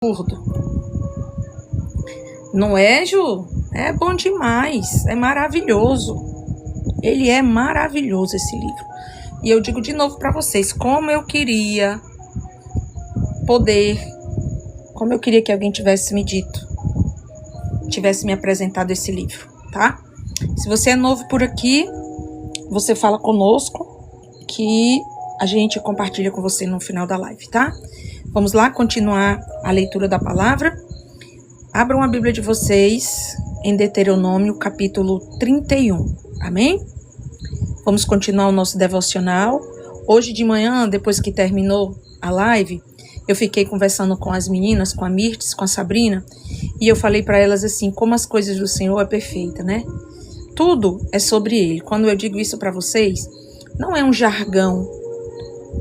absurdo. Não é, Ju? É bom demais, é maravilhoso. Ele é maravilhoso, esse livro. E eu digo de novo para vocês, como eu queria que alguém tivesse me dito, tivesse me apresentado esse livro, tá? Se você é novo por aqui, você fala conosco que a gente compartilha com você no final da live, tá? Vamos lá continuar a leitura da palavra. Abram a Bíblia de vocês em Deuteronômio, capítulo 31. Amém? Vamos continuar o nosso devocional. Hoje de manhã, depois que terminou a live, eu fiquei conversando com as meninas, com a Mirtes, com a Sabrina, e eu falei para elas assim, como as coisas do Senhor é perfeita, né? Tudo é sobre Ele. Quando eu digo isso para vocês, não é um jargão,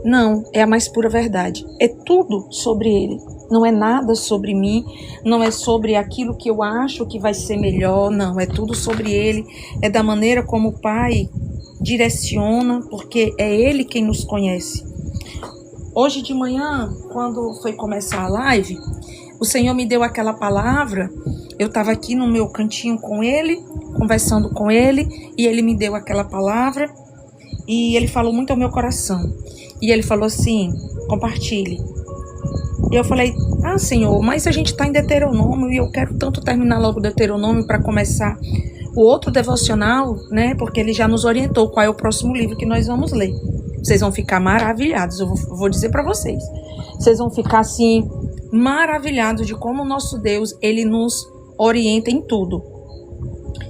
não, é a mais pura verdade. É tudo sobre Ele. Não é nada sobre mim, não é sobre aquilo que eu acho que vai ser melhor, não, é tudo sobre Ele, é da maneira como o Pai direciona, porque é Ele quem nos conhece. Hoje de manhã, quando foi começar a live, o Senhor me deu aquela palavra, eu estava aqui no meu cantinho com Ele, conversando com Ele, e Ele me deu aquela palavra, e Ele falou muito ao meu coração, e Ele falou assim, compartilhe. E eu falei, Senhor, mas a gente está em Deuteronômio e eu quero tanto terminar logo o Deuteronômio para começar o outro devocional, né? Porque ele já nos orientou qual é o próximo livro que nós vamos ler. Vocês vão ficar maravilhados, eu vou dizer para vocês. Vocês vão ficar assim, maravilhados de como o nosso Deus, ele nos orienta em tudo.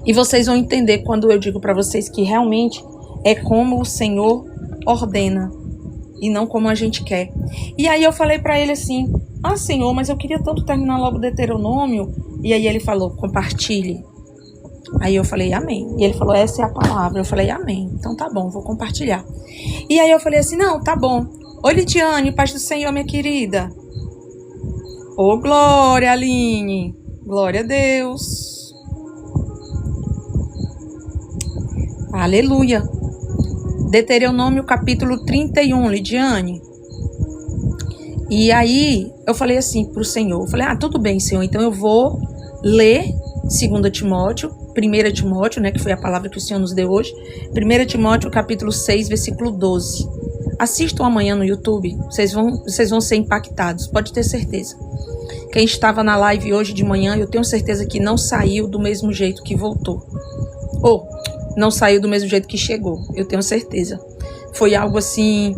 E vocês vão entender quando eu digo para vocês que realmente é como o Senhor ordena. E não como a gente quer. E aí eu falei para ele assim, Senhor, mas eu queria tanto terminar logo o Deuteronômio. E aí ele falou, compartilhe. Aí eu falei, amém. E ele falou, essa é a palavra. Eu falei, amém. Então tá bom, vou compartilhar. E aí eu falei assim, não, tá bom. Oi, Lidiane, paz do Senhor, minha querida. Ô, glória, Aline. Glória a Deus. Aleluia. Deuteronômio capítulo 31, Lidiane. E aí, eu falei assim pro Senhor, eu falei, tudo bem, Senhor, então eu vou ler 2 Timóteo, 1 Timóteo, né, que foi a palavra que o Senhor nos deu hoje, 1 Timóteo capítulo 6, versículo 12. Assistam amanhã no YouTube, vocês vão ser impactados, pode ter certeza. Quem estava na live hoje de manhã, eu tenho certeza que não saiu do mesmo jeito que voltou. Não saiu do mesmo jeito que chegou, eu tenho certeza. Foi algo assim,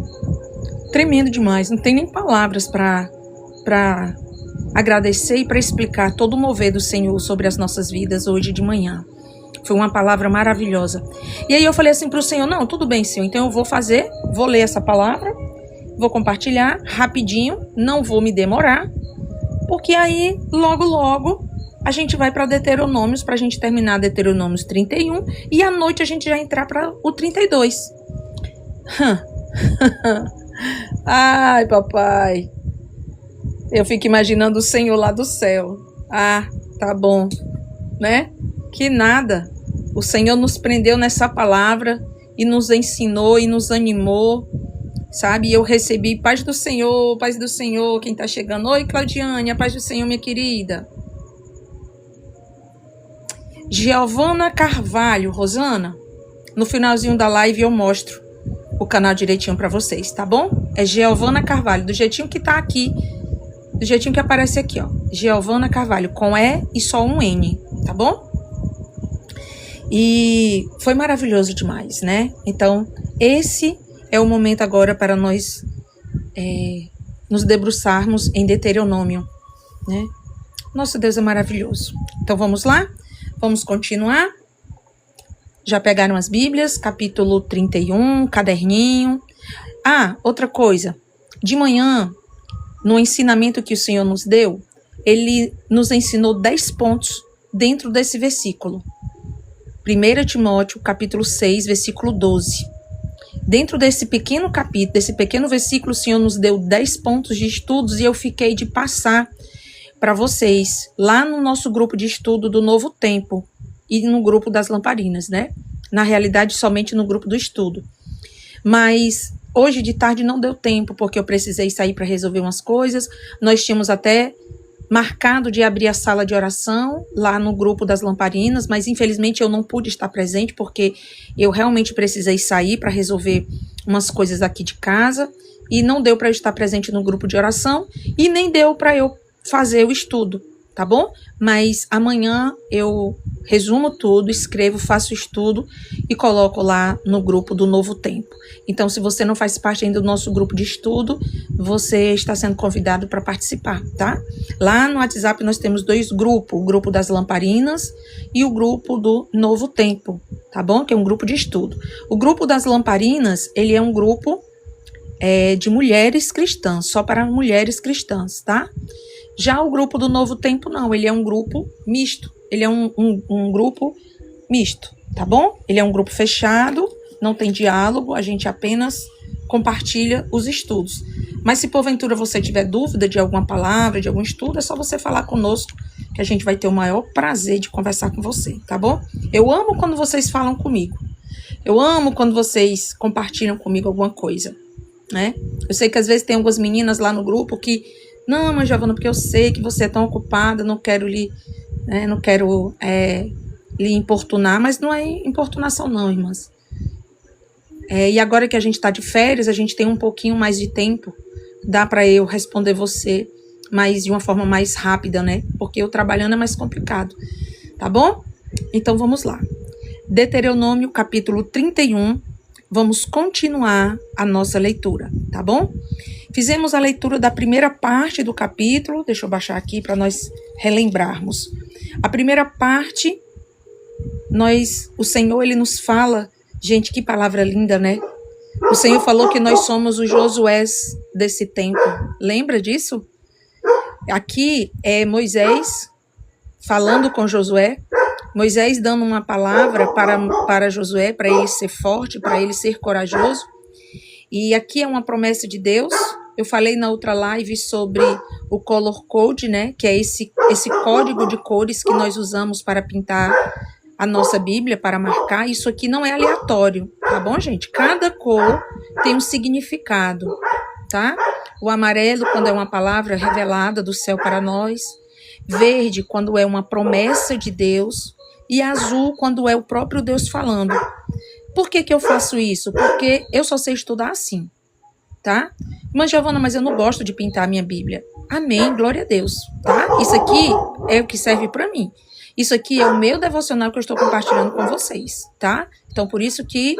tremendo demais. Não tem nem palavras para agradecer e para explicar todo o mover do Senhor sobre as nossas vidas hoje de manhã. Foi uma palavra maravilhosa. E aí eu falei assim para o Senhor, não, tudo bem, Senhor, então eu vou ler essa palavra, vou compartilhar rapidinho, não vou me demorar, porque aí logo a gente vai para Deuteronômios, para a gente terminar Deuteronômios 31, e à noite a gente já entrar para o 32. Ai, papai. Eu fico imaginando o Senhor lá do céu. Tá bom, né? Que nada. O Senhor nos prendeu nessa palavra e nos ensinou e nos animou, sabe? E eu recebi paz do Senhor, quem tá chegando. Oi, Claudiane, a paz do Senhor, minha querida. Giovana Carvalho, Rosana, no finalzinho da live eu mostro o canal direitinho para vocês, tá bom? É Giovana Carvalho, do jeitinho que tá aqui, do jeitinho que aparece aqui, ó. Giovana Carvalho, com E e só um N, tá bom? E foi maravilhoso demais, né? Então, esse é o momento agora para nós nos debruçarmos em Deuteronômio, né? Nosso Deus é maravilhoso. Então, vamos lá? Vamos continuar? Já pegaram as Bíblias? Capítulo 31, caderninho. Outra coisa. De manhã, no ensinamento que o Senhor nos deu, Ele nos ensinou 10 pontos dentro desse versículo. 1 Timóteo, capítulo 6, versículo 12. Dentro desse pequeno capítulo, desse pequeno versículo, o Senhor nos deu 10 pontos de estudos e eu fiquei de passar para vocês, lá no nosso grupo de estudo do Novo Tempo e no grupo das Lamparinas, né? Na realidade, somente no grupo do estudo. Mas hoje de tarde não deu tempo, porque eu precisei sair para resolver umas coisas. Nós tínhamos até marcado de abrir a sala de oração lá no grupo das Lamparinas, mas infelizmente eu não pude estar presente porque eu realmente precisei sair para resolver umas coisas aqui de casa e não deu para eu estar presente no grupo de oração e nem deu para eu fazer o estudo, tá bom? Mas amanhã eu resumo tudo, escrevo, faço o estudo e coloco lá no grupo do Novo Tempo. Então, se você não faz parte ainda do nosso grupo de estudo, você está sendo convidado para participar, tá? Lá no WhatsApp nós temos 2 grupos, o grupo das Lamparinas e o grupo do Novo Tempo, tá bom? Que é um grupo de estudo. O grupo das Lamparinas, ele é um grupo de mulheres cristãs, só para mulheres cristãs, tá? Já o grupo do Novo Tempo, não, ele é um grupo misto. Ele é um grupo misto, tá bom? Ele é um grupo fechado, não tem diálogo, a gente apenas compartilha os estudos. Mas se porventura você tiver dúvida de alguma palavra, de algum estudo, é só você falar conosco, que a gente vai ter o maior prazer de conversar com você, tá bom? Eu amo quando vocês falam comigo. Eu amo quando vocês compartilham comigo alguma coisa, né? Eu sei que às vezes tem algumas meninas lá no grupo que não, mas Giovana, porque eu sei que você é tão ocupada, não quero lhe importunar, mas não é importunação não, irmãs. E agora que a gente está de férias, a gente tem um pouquinho mais de tempo, dá para eu responder você, mas de uma forma mais rápida, né? Porque eu trabalhando é mais complicado, tá bom? Então vamos lá. Deuteronômio, capítulo 31, vamos continuar a nossa leitura, tá bom? Fizemos a leitura da primeira parte do capítulo, deixa eu baixar aqui para nós relembrarmos. A primeira parte, o Senhor, ele nos fala, gente, que palavra linda, né? O Senhor falou que nós somos os Josués desse tempo, lembra disso? Aqui é Moisés falando com Josué, Moisés dando uma palavra para Josué, para ele ser forte, para ele ser corajoso. E aqui é uma promessa de Deus. Eu falei na outra live sobre o Color Code, né? Que é esse código de cores que nós usamos para pintar a nossa Bíblia, para marcar. Isso aqui não é aleatório, tá bom, gente? Cada cor tem um significado, tá? O amarelo, quando é uma palavra revelada do céu para nós. Verde, quando é uma promessa de Deus. E azul, quando é o próprio Deus falando. Por que eu faço isso? Porque eu só sei estudar assim, tá? Mas, Giovana, mas eu não gosto de pintar a minha Bíblia. Amém, glória a Deus, tá? Isso aqui é o que serve para mim. Isso aqui é o meu devocional que eu estou compartilhando com vocês, tá? Então, por isso que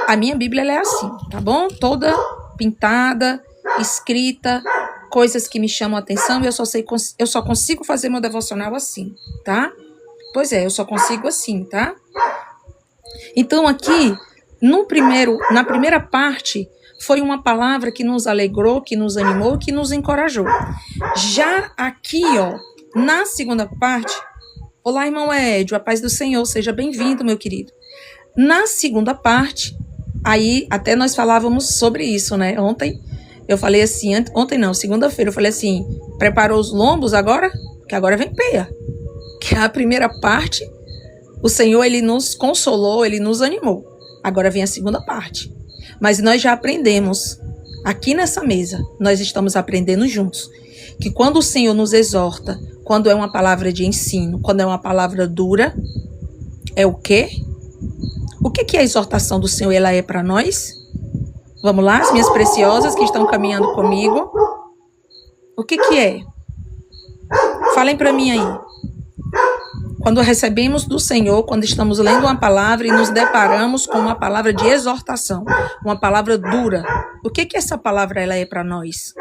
a minha Bíblia ela é assim, tá bom? Toda pintada, escrita, coisas que me chamam a atenção e eu só consigo fazer meu devocional assim, tá? Pois é, eu só consigo assim, tá? Então, aqui, na primeira parte, foi uma palavra que nos alegrou, que nos animou, que nos encorajou. Já aqui, ó, na segunda parte, olá, irmão Edio, a paz do Senhor, seja bem-vindo, meu querido. Na segunda parte, aí até nós falávamos sobre isso, né? Ontem eu falei assim, segunda-feira eu falei assim, preparou os lombos agora? Que agora vem peia. Que a primeira parte, o Senhor, ele nos consolou, ele nos animou. Agora vem a segunda parte. Mas nós já aprendemos, aqui nessa mesa, nós estamos aprendendo juntos, que quando o Senhor nos exorta, quando é uma palavra de ensino, quando é uma palavra dura, é o quê? O que é a exortação do Senhor, ela é para nós? Vamos lá, as minhas preciosas que estão caminhando comigo. O que é? Falem para mim aí. Quando recebemos do Senhor, quando estamos lendo uma palavra e nos deparamos com uma palavra de exortação, uma palavra dura, o que essa palavra ela é para nós?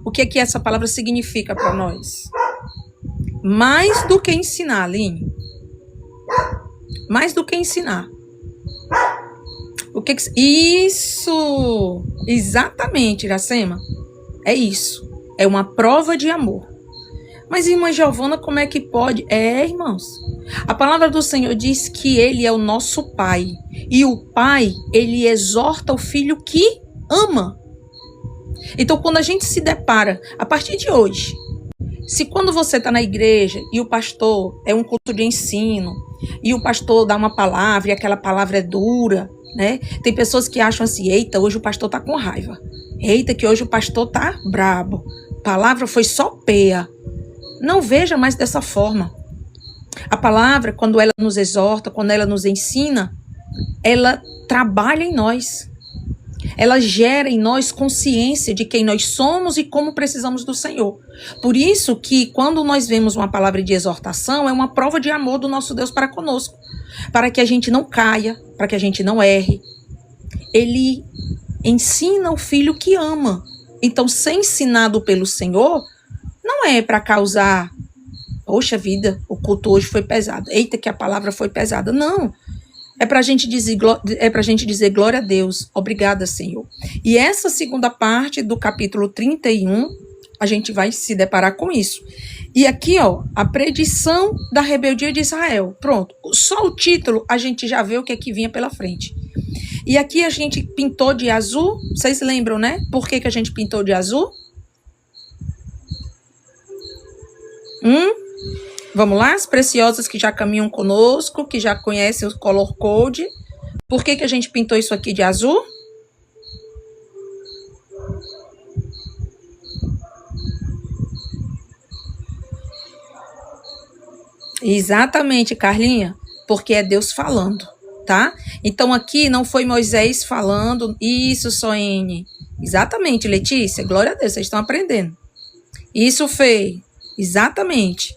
O que essa palavra significa para nós? Mais do que ensinar, Aline. Mais do que ensinar. Isso! Exatamente, Iracema. É isso. É uma prova de amor. Mas, irmã Giovana, como é que pode? Irmãos, a palavra do Senhor diz que ele é o nosso pai. E o pai, ele exorta o filho que ama. Então, quando a gente se depara, a partir de hoje, se quando você está na igreja e o pastor é um culto de ensino, e o pastor dá uma palavra e aquela palavra é dura, né? Tem pessoas que acham assim, eita, hoje o pastor está com raiva. Eita, que hoje o pastor está brabo. palavra foi só peia. Não veja mais dessa forma. A palavra, quando ela nos exorta, quando ela nos ensina, ela trabalha em nós. Ela gera em nós consciência de quem nós somos e como precisamos do Senhor. Por isso que quando nós vemos uma palavra de exortação, é uma prova de amor do nosso Deus para conosco. Para que a gente não caia, para que a gente não erre. Ele ensina o filho que ama. Então, ser ensinado pelo Senhor não é para causar, poxa vida, o culto hoje foi pesado. Eita, que a palavra foi pesada. Não. É para a gente dizer glória a Deus, obrigada, Senhor. E essa segunda parte do capítulo 31, a gente vai se deparar com isso. E aqui, ó, a predição da rebeldia de Israel. Pronto, só o título a gente já vê o que é que vinha pela frente. E aqui a gente pintou de azul, vocês lembram, né? Por que a gente pintou de azul? Vamos lá, as preciosas que já caminham conosco, que já conhecem o color code. Por que a gente pintou isso aqui de azul? Exatamente, Carlinha, porque é Deus falando, tá? Então aqui não foi Moisés falando, isso, Soene. Exatamente, Letícia, glória a Deus, vocês estão aprendendo. Isso, Fê, exatamente.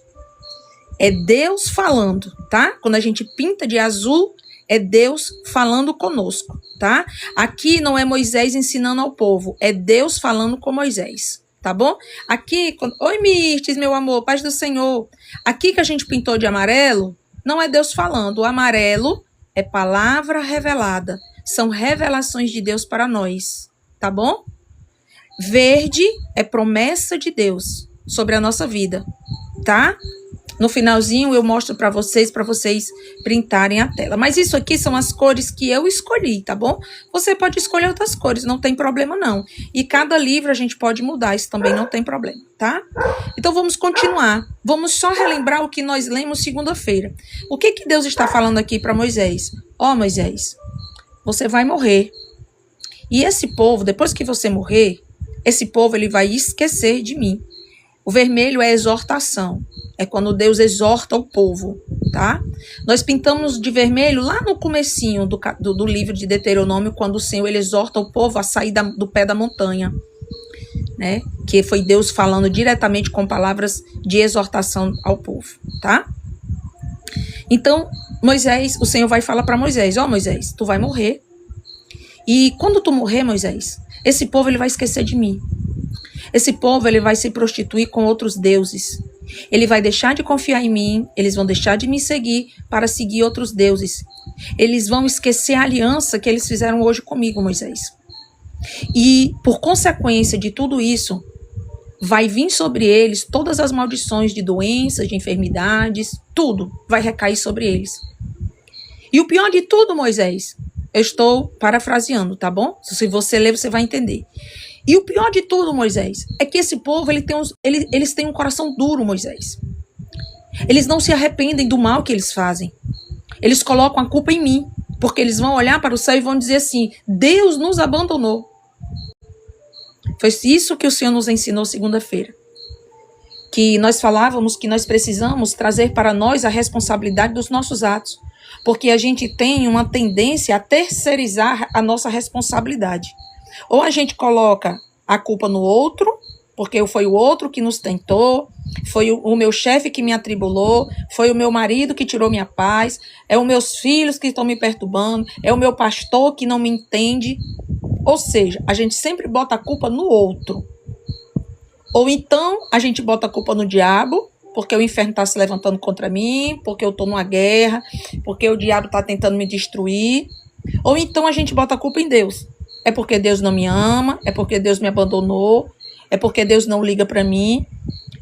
É Deus falando, tá? Quando a gente pinta de azul, é Deus falando conosco, tá? Aqui não é Moisés ensinando ao povo, é Deus falando com Moisés, tá bom? Aqui, oi Mirtes, meu amor, paz do Senhor. Aqui que a gente pintou de amarelo, não é Deus falando, o amarelo é palavra revelada, são revelações de Deus para nós, tá bom? Verde é promessa de Deus sobre a nossa vida, tá? No finalzinho eu mostro para vocês printarem a tela. Mas isso aqui são as cores que eu escolhi, tá bom? Você pode escolher outras cores, não tem problema não. E cada livro a gente pode mudar, isso também não tem problema, tá? Então vamos continuar. Vamos só relembrar o que nós lemos segunda-feira. O que Deus está falando aqui para Moisés? Ó, Moisés, você vai morrer. E esse povo, depois que você morrer, esse povo ele vai esquecer de mim. O vermelho é exortação. É quando Deus exorta o povo, tá? Nós pintamos de vermelho lá no comecinho do livro de Deuteronômio, quando o Senhor ele exorta o povo a sair do pé da montanha, né? Que foi Deus falando diretamente com palavras de exortação ao povo, tá? Então, Moisés, o Senhor vai falar para Moisés, ó Moisés, tu vai morrer. E quando tu morrer, Moisés, esse povo ele vai esquecer de mim. Esse povo ele vai se prostituir com outros deuses. Ele vai deixar de confiar em mim, eles vão deixar de me seguir para seguir outros deuses. Eles vão esquecer a aliança que eles fizeram hoje comigo, Moisés. E, por consequência de tudo isso, vai vir sobre eles todas as maldições de doenças, de enfermidades, tudo vai recair sobre eles. E o pior de tudo, Moisés, eu estou parafraseando, tá bom? Se você ler, você vai entender. E o pior de tudo, Moisés, é que esse povo, eles têm um coração duro, Moisés. Eles não se arrependem do mal que eles fazem. Eles colocam a culpa em mim, porque eles vão olhar para o céu e vão dizer assim, Deus nos abandonou. Foi isso que o Senhor nos ensinou segunda-feira. Que nós falávamos que nós precisamos trazer para nós a responsabilidade dos nossos atos. Porque a gente tem uma tendência a terceirizar a nossa responsabilidade. Ou a gente coloca a culpa no outro, porque foi o outro que nos tentou, foi o meu chefe que me atribulou, foi o meu marido que tirou minha paz, é os meus filhos que estão me perturbando, é o meu pastor que não me entende. Ou seja, a gente sempre bota a culpa no outro. Ou então a gente bota a culpa no diabo, porque o inferno está se levantando contra mim, porque eu estou numa guerra, porque o diabo está tentando me destruir. Ou então a gente bota a culpa em Deus. É porque Deus não me ama, é porque Deus me abandonou, é porque Deus não liga para mim.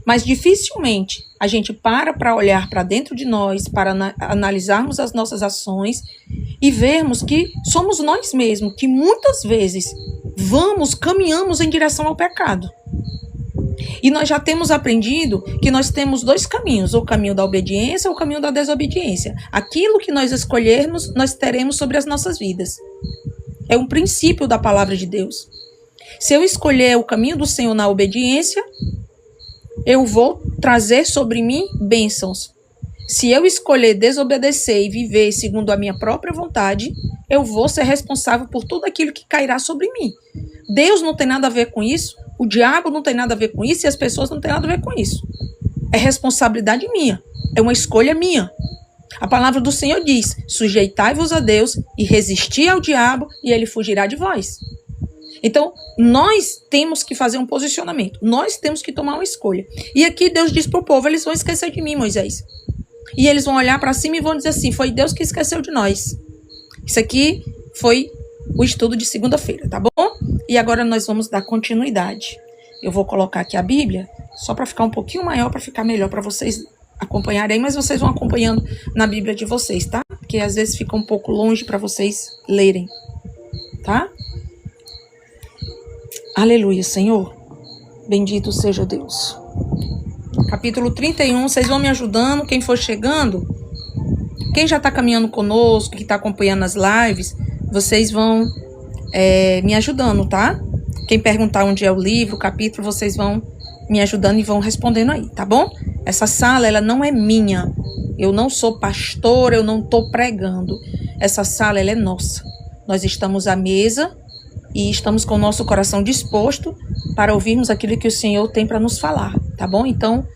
Mas dificilmente a gente para olhar para dentro de nós, para analisarmos as nossas ações e vermos que somos nós mesmos, que muitas vezes caminhamos em direção ao pecado. E nós já temos aprendido que nós temos dois caminhos, o caminho da obediência ou o caminho da desobediência. Aquilo que nós escolhermos, nós teremos sobre as nossas vidas. É um princípio da palavra de Deus. Se eu escolher o caminho do Senhor na obediência, eu vou trazer sobre mim bênçãos. Se eu escolher desobedecer e viver segundo a minha própria vontade, eu vou ser responsável por tudo aquilo que cairá sobre mim. Deus não tem nada a ver com isso, o diabo não tem nada a ver com isso e as pessoas não têm nada a ver com isso. É responsabilidade minha, é uma escolha minha. A palavra do Senhor diz: sujeitai-vos a Deus e resisti ao diabo e ele fugirá de vós. Então, nós temos que fazer um posicionamento, nós temos que tomar uma escolha. E aqui Deus diz para o povo: eles vão esquecer de mim, Moisés. E eles vão olhar para cima e vão dizer assim: foi Deus que esqueceu de nós. Isso aqui foi o estudo de segunda-feira, tá bom? E agora nós vamos dar continuidade. Eu vou colocar aqui a Bíblia, só para ficar um pouquinho maior, para ficar melhor para vocês acompanharem, mas vocês vão acompanhando na Bíblia de vocês, tá? Porque às vezes fica um pouco longe para vocês lerem, tá? Aleluia, Senhor. Bendito seja Deus. Capítulo 31, vocês vão me ajudando, quem for chegando, quem já está caminhando conosco, que está acompanhando as lives, vocês vão me ajudando, tá? Quem perguntar onde é o livro, o capítulo, vocês vão me ajudando e vão respondendo aí, tá bom? Essa sala, ela não é minha. Eu não sou pastora, eu não estou pregando. Essa sala, ela é nossa. Nós estamos à mesa e estamos com o nosso coração disposto para ouvirmos aquilo que o Senhor tem para nos falar, tá bom? Então,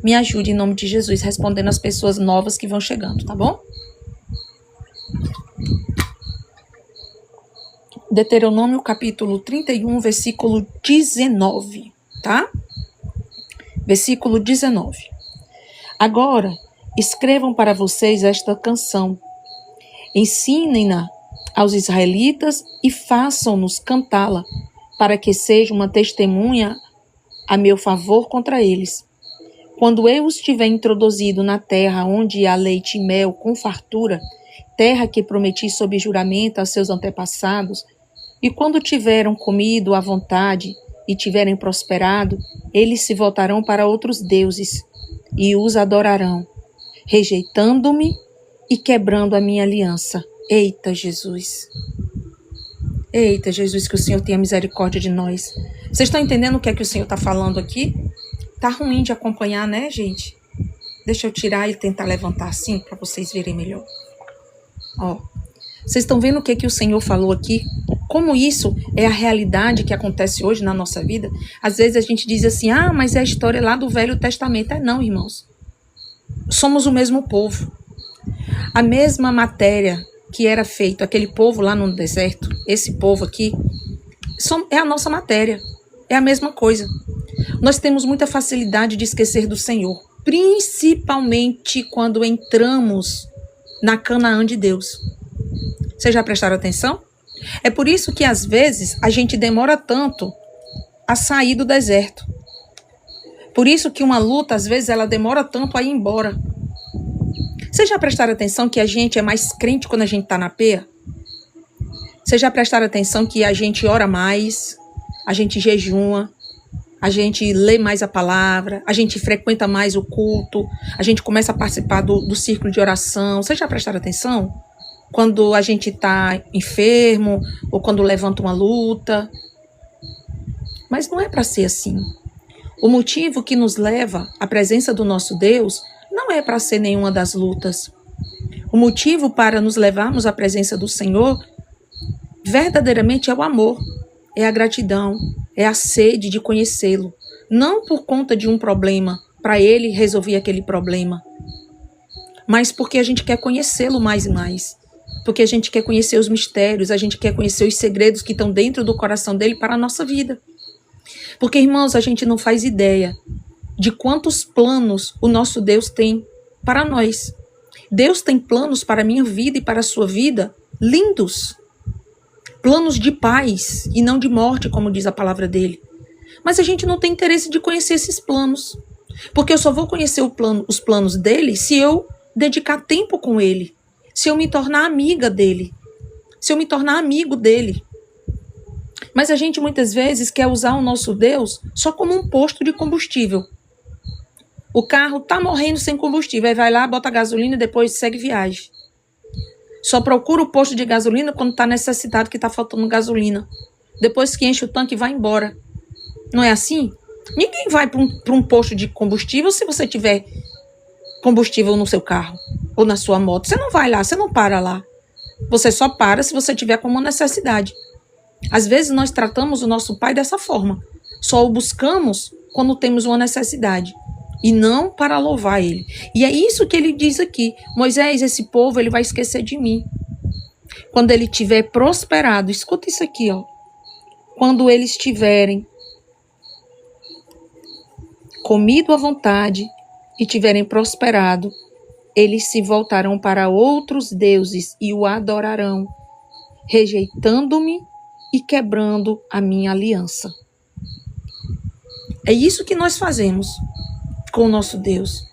me ajude em nome de Jesus, respondendo as pessoas novas que vão chegando, tá bom? Deuteronômio capítulo 31, versículo 19, tá? Versículo 19. Agora, escrevam para vocês esta canção. Ensinem-na aos israelitas e façam-nos cantá-la, para que seja uma testemunha a meu favor contra eles. Quando eu os tiver introduzido na terra onde há leite e mel com fartura, terra que prometi sob juramento a seus antepassados, e quando tiveram comido à vontade e tiverem prosperado, eles se voltarão para outros deuses e os adorarão, rejeitando-me e quebrando a minha aliança. Eita, Jesus! Eita, Jesus, que o Senhor tenha misericórdia de nós. Vocês estão entendendo o que é que o Senhor está falando aqui? Tá ruim de acompanhar, né, gente? Deixa eu tirar e tentar levantar assim para vocês verem melhor. Ó, vocês estão vendo o que é que o Senhor falou aqui? Como isso é a realidade que acontece hoje na nossa vida? Às vezes a gente diz assim: ah, mas é a história lá do Velho Testamento. Não, irmãos. Somos o mesmo povo. A mesma matéria que era feito aquele povo lá no deserto, esse povo aqui, é a nossa matéria. É a mesma coisa. Nós temos muita facilidade de esquecer do Senhor, principalmente quando entramos na Canaã de Deus. Vocês já prestaram atenção? É por isso que às vezes a gente demora tanto a sair do deserto. Por isso que uma luta, às vezes, ela demora tanto a ir embora. Vocês já prestaram atenção que a gente é mais crente quando a gente está na peia? Vocês já prestaram atenção que a gente ora mais, a gente jejuma, a gente lê mais a palavra, a gente frequenta mais o culto, a gente começa a participar do círculo de oração. Vocês já prestaram atenção? Quando a gente está enfermo ou quando levanta uma luta. Mas não é para ser assim. O motivo que nos leva à presença do nosso Deus não é para ser nenhuma das lutas. O motivo para nos levarmos à presença do Senhor verdadeiramente é o amor, é a gratidão, é a sede de conhecê-lo. Não por conta de um problema, para ele resolver aquele problema, mas porque a gente quer conhecê-lo mais e mais. Porque a gente quer conhecer os mistérios, a gente quer conhecer os segredos que estão dentro do coração dele para a nossa vida. Porque, irmãos, a gente não faz ideia de quantos planos o nosso Deus tem para nós. Deus tem planos para a minha vida e para a sua vida lindos. Planos de paz e não de morte, como diz a palavra dele. Mas a gente não tem interesse de conhecer esses planos. Porque eu só vou conhecer os planos dele se eu dedicar tempo com ele. Se eu me tornar amiga dele, se eu me tornar amigo dele. Mas a gente muitas vezes quer usar o nosso Deus só como um posto de combustível. O carro tá morrendo sem combustível, aí vai lá, bota gasolina e depois segue viagem. Só procura o posto de gasolina quando tá necessitado, que tá faltando gasolina. Depois que enche o tanque, vai embora. Não é assim? Ninguém vai para um posto de combustível se você tiver combustível no seu carro ou na sua moto. Você não vai lá, você não para lá. Você só para se você tiver como necessidade. Às vezes nós tratamos o nosso pai dessa forma. Só o buscamos quando temos uma necessidade. E não para louvar ele. E é isso que ele diz aqui. Moisés, esse povo, ele vai esquecer de mim. Quando ele tiver prosperado. Escuta isso aqui, ó. Quando eles tiverem comido à vontade e tiverem prosperado, eles se voltarão para outros deuses e o adorarão, rejeitando-me e quebrando a minha aliança. É isso que nós fazemos com o nosso Deus.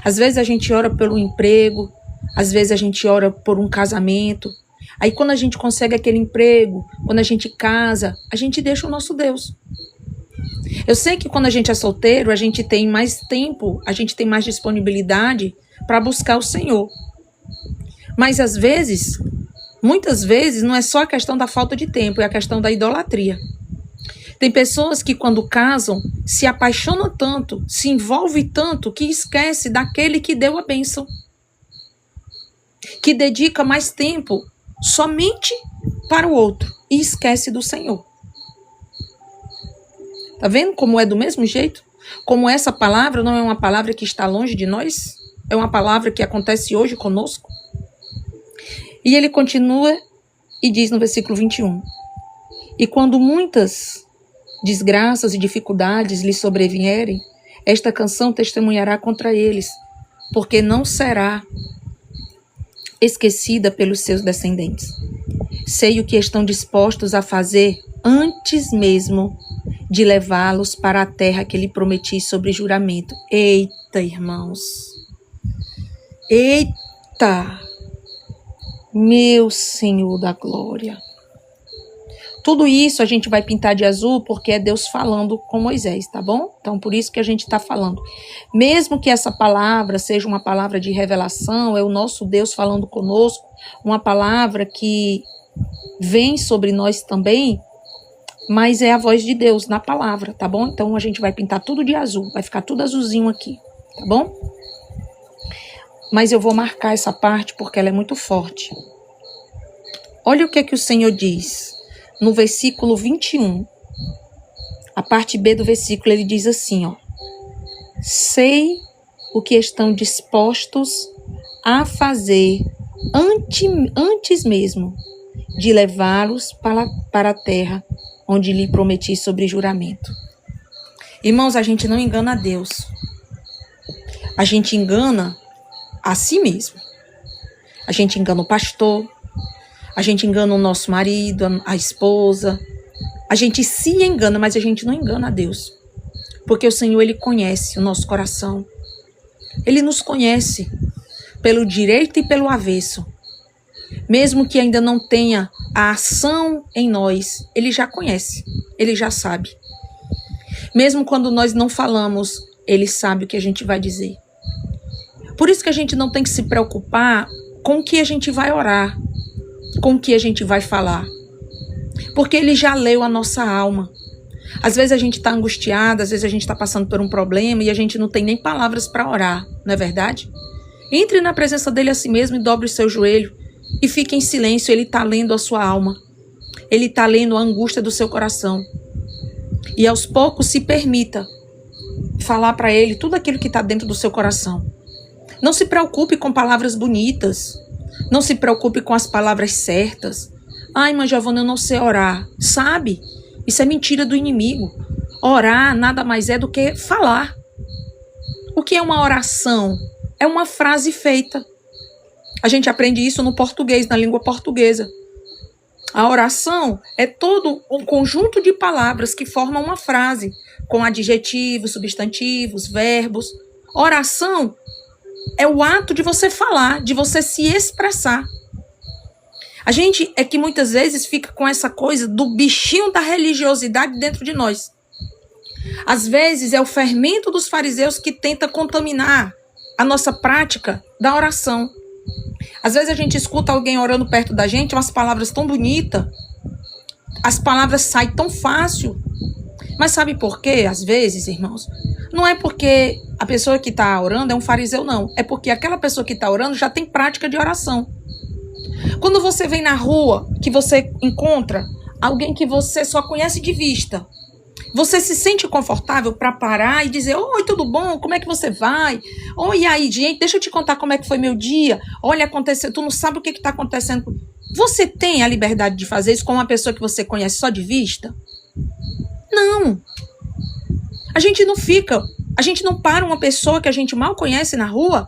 Às vezes a gente ora pelo emprego, às vezes a gente ora por um casamento. Aí quando a gente consegue aquele emprego, quando a gente casa, a gente deixa o nosso Deus. Eu sei que quando a gente é solteiro, a gente tem mais tempo, a gente tem mais disponibilidade para buscar o Senhor. Mas às vezes, muitas vezes, não é só a questão da falta de tempo, é a questão da idolatria. Tem pessoas que quando casam, se apaixonam tanto, se envolvem tanto, que esquece daquele que deu a bênção. Que dedica mais tempo somente para o outro e esquece do Senhor. Tá vendo como é do mesmo jeito? Como essa palavra não é uma palavra que está longe de nós? É uma palavra que acontece hoje conosco? E ele continua e diz no versículo 21. E quando muitas desgraças e dificuldades lhes sobrevierem, esta canção testemunhará contra eles, porque não será esquecida pelos seus descendentes. Sei o que estão dispostos a fazer antes mesmo de levá-los para a terra que lhe prometi sobre juramento. Eita, irmãos! Eita! Meu Senhor da glória! Tudo isso a gente vai pintar de azul porque é Deus falando com Moisés, tá bom? Então, por isso que a gente está falando. Mesmo que essa palavra seja uma palavra de revelação, é o nosso Deus falando conosco, uma palavra que vem sobre nós também, mas é a voz de Deus na palavra, tá bom? Então, a gente vai pintar tudo de azul, vai ficar tudo azulzinho aqui, tá bom? Mas eu vou marcar essa parte porque ela é muito forte. Olha o que o Senhor diz. No versículo 21, a parte B do versículo, ele diz assim, ó. Sei o que estão dispostos a fazer antes mesmo de levá-los para a terra onde lhe prometi sobre juramento. Irmãos, a gente não engana a Deus. A gente engana a si mesmo. A gente engana o pastor. A gente engana o nosso marido, a esposa. A gente se engana, mas a gente não engana a Deus. Porque o Senhor, Ele conhece o nosso coração. Ele nos conhece pelo direito e pelo avesso. Mesmo que ainda não tenha a ação em nós, Ele já conhece, Ele já sabe. Mesmo quando nós não falamos, Ele sabe o que a gente vai dizer. Por isso que a gente não tem que se preocupar com o que a gente vai orar, com o que a gente vai falar. Porque Ele já leu a nossa alma. Às vezes a gente está angustiada, às vezes a gente está passando por um problema e a gente não tem nem palavras para orar, não é verdade? Entre na presença dele a si mesmo e dobre o seu joelho e fique em silêncio. Ele está lendo a sua alma. Ele está lendo a angústia do seu coração. E aos poucos se permita falar para ele tudo aquilo que está dentro do seu coração. Não se preocupe com palavras bonitas. Não se preocupe com as palavras certas. Ai, irmã Giovana, eu não sei orar. Sabe? Isso é mentira do inimigo. Orar nada mais é do que falar. O que é uma oração? É uma frase feita. A gente aprende isso no português, na língua portuguesa. A oração é todo um conjunto de palavras que formam uma frase, com adjetivos, substantivos, verbos. Oração é o ato de você falar, de você se expressar. A gente é que muitas vezes fica com essa coisa do bichinho da religiosidade dentro de nós. Às vezes é o fermento dos fariseus que tenta contaminar a nossa prática da oração. Às vezes a gente escuta alguém orando perto da gente, umas palavras tão bonitas. as palavras saem tão fácil. Mas sabe por quê? Às vezes, irmãos, não é porque a pessoa que está orando é um fariseu, não. É porque aquela pessoa que está orando já tem prática de oração. Quando você vem na rua, que você encontra alguém que você só conhece de vista, você se sente confortável para parar e dizer: oi, tudo bom? Como é que você vai? Oi, aí, gente, deixa eu te contar como é que foi meu dia. Olha, aconteceu, tu não sabe o que está acontecendo. Você tem a liberdade de fazer isso com uma pessoa que você conhece só de vista? Não. A gente não para uma pessoa que a gente mal conhece na rua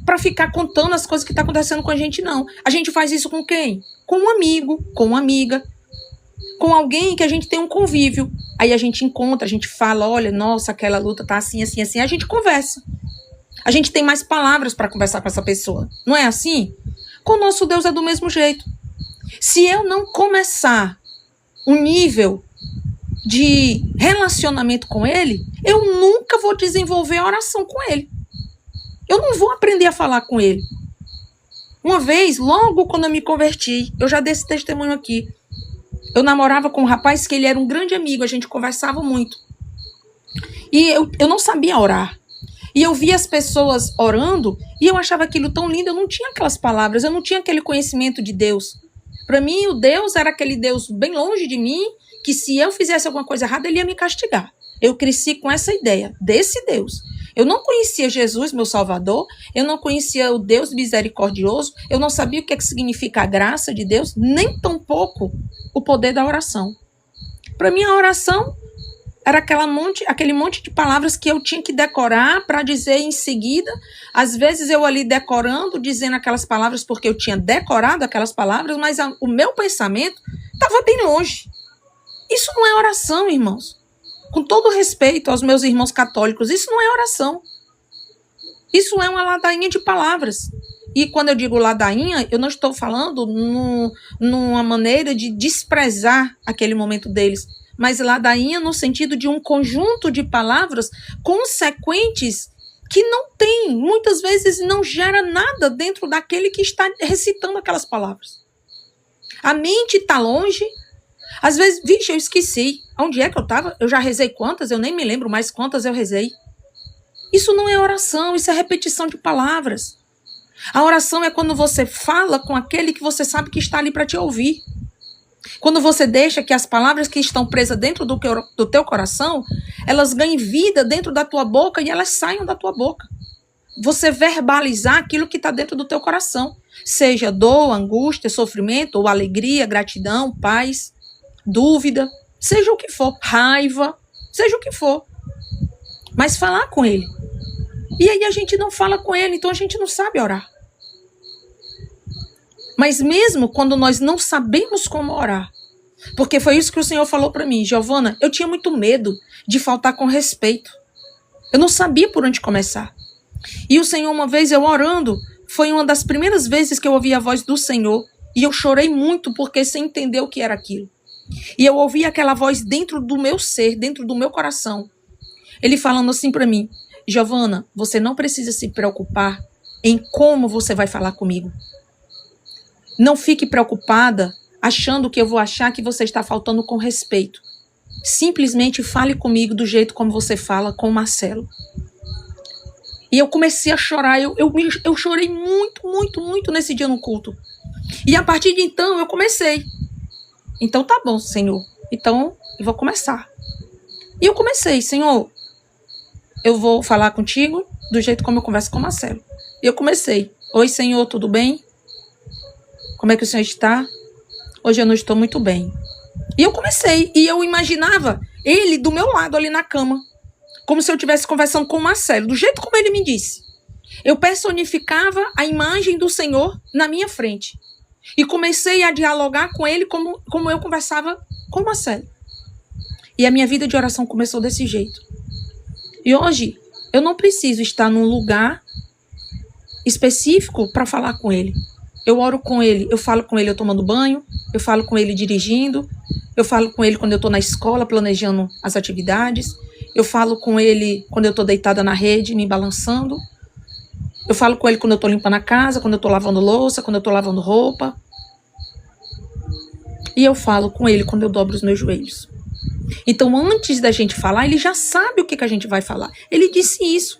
para ficar contando as coisas que estão acontecendo com a gente, não. A gente faz isso com quem? Com um amigo, com uma amiga, com alguém que a gente tem um convívio. Aí a gente encontra, a gente fala: olha, nossa, aquela luta tá assim, assim, assim. A gente conversa. A gente tem mais palavras para conversar com essa pessoa. Não é assim? Com o nosso Deus é do mesmo jeito. Se eu não começar um nível de relacionamento com ele, eu nunca vou desenvolver a oração com ele. Eu não vou aprender a falar com ele. Uma vez, logo quando eu me converti, eu já dei esse testemunho aqui, eu namorava com um rapaz que ele era um grande amigo, a gente conversava muito. E eu não sabia orar. E eu via as pessoas orando e eu achava aquilo tão lindo, eu não tinha aquelas palavras, eu não tinha aquele conhecimento de Deus. Para mim, o Deus era aquele Deus bem longe de mim, que se eu fizesse alguma coisa errada, ele ia me castigar. Eu cresci com essa ideia, desse Deus. Eu não conhecia Jesus, meu Salvador, eu não conhecia o Deus misericordioso, eu não sabia o que significa a graça de Deus, nem tampouco o poder da oração. Para mim, a oração era aquele monte de palavras que eu tinha que decorar para dizer em seguida. Às vezes eu ali decorando, dizendo aquelas palavras porque eu tinha decorado aquelas palavras, mas o meu pensamento estava bem longe. Isso não é oração, irmãos. Com todo respeito aos meus irmãos católicos, isso não é oração. Isso é uma ladainha de palavras. E quando eu digo ladainha, eu não estou falando numa maneira de desprezar aquele momento deles, mas ladainha no sentido de um conjunto de palavras consequentes que não tem, muitas vezes não gera nada dentro daquele que está recitando aquelas palavras. A mente está longe. Às vezes, vixe, eu esqueci. Onde é que eu estava? Eu já rezei quantas? Eu nem me lembro mais quantas eu rezei. Isso não é oração, isso é repetição de palavras. A oração é quando você fala com aquele que você sabe que está ali para te ouvir. Quando você deixa que as palavras que estão presas dentro do teu coração, elas ganhem vida dentro da tua boca e elas saiam da tua boca. Você verbalizar aquilo que está dentro do teu coração. Seja dor, angústia, sofrimento, ou alegria, gratidão, paz, dúvida, seja o que for, raiva, seja o que for. Mas falar com ele. E aí a gente não fala com ele, então a gente não sabe orar. Mas mesmo quando nós não sabemos como orar, porque foi isso que o Senhor falou para mim: Giovana, eu tinha muito medo de faltar com respeito. Eu não sabia por onde começar. E o Senhor, uma vez eu orando, foi uma das primeiras vezes que eu ouvi a voz do Senhor, e eu chorei muito porque sem entender o que era aquilo. E eu ouvi aquela voz dentro do meu ser, dentro do meu coração. Ele falando assim para mim: Giovana, você não precisa se preocupar em como você vai falar comigo. Não fique preocupada achando que eu vou achar que você está faltando com respeito. Simplesmente fale comigo do jeito como você fala com o Marcelo. E eu comecei a chorar, eu chorei muito, muito, muito nesse dia no culto. E a partir de então eu comecei. Então tá bom, Senhor. Então eu vou começar. E eu comecei: Senhor, eu vou falar contigo do jeito como eu converso com o Marcelo. E eu comecei: oi, Senhor, tudo bem? Como é que o Senhor está? Hoje eu não estou muito bem. E eu comecei, e eu imaginava ele do meu lado ali na cama, como se eu estivesse conversando com o Marcelo, do jeito como ele me disse. Eu personificava a imagem do Senhor na minha frente. E comecei a dialogar com ele como eu conversava com o Marcelo. E a minha vida de oração começou desse jeito. E hoje, eu não preciso estar num lugar específico para falar com ele. Eu oro com ele, eu falo com ele eu tomando banho, eu falo com ele dirigindo, eu falo com ele quando eu estou na escola planejando as atividades, eu falo com ele quando eu estou deitada na rede, me balançando, eu falo com ele quando eu estou limpando a casa, quando eu estou lavando louça, quando eu estou lavando roupa. E eu falo com ele quando eu dobro os meus joelhos. Então, antes da gente falar, ele já sabe o que a gente vai falar. Ele disse isso.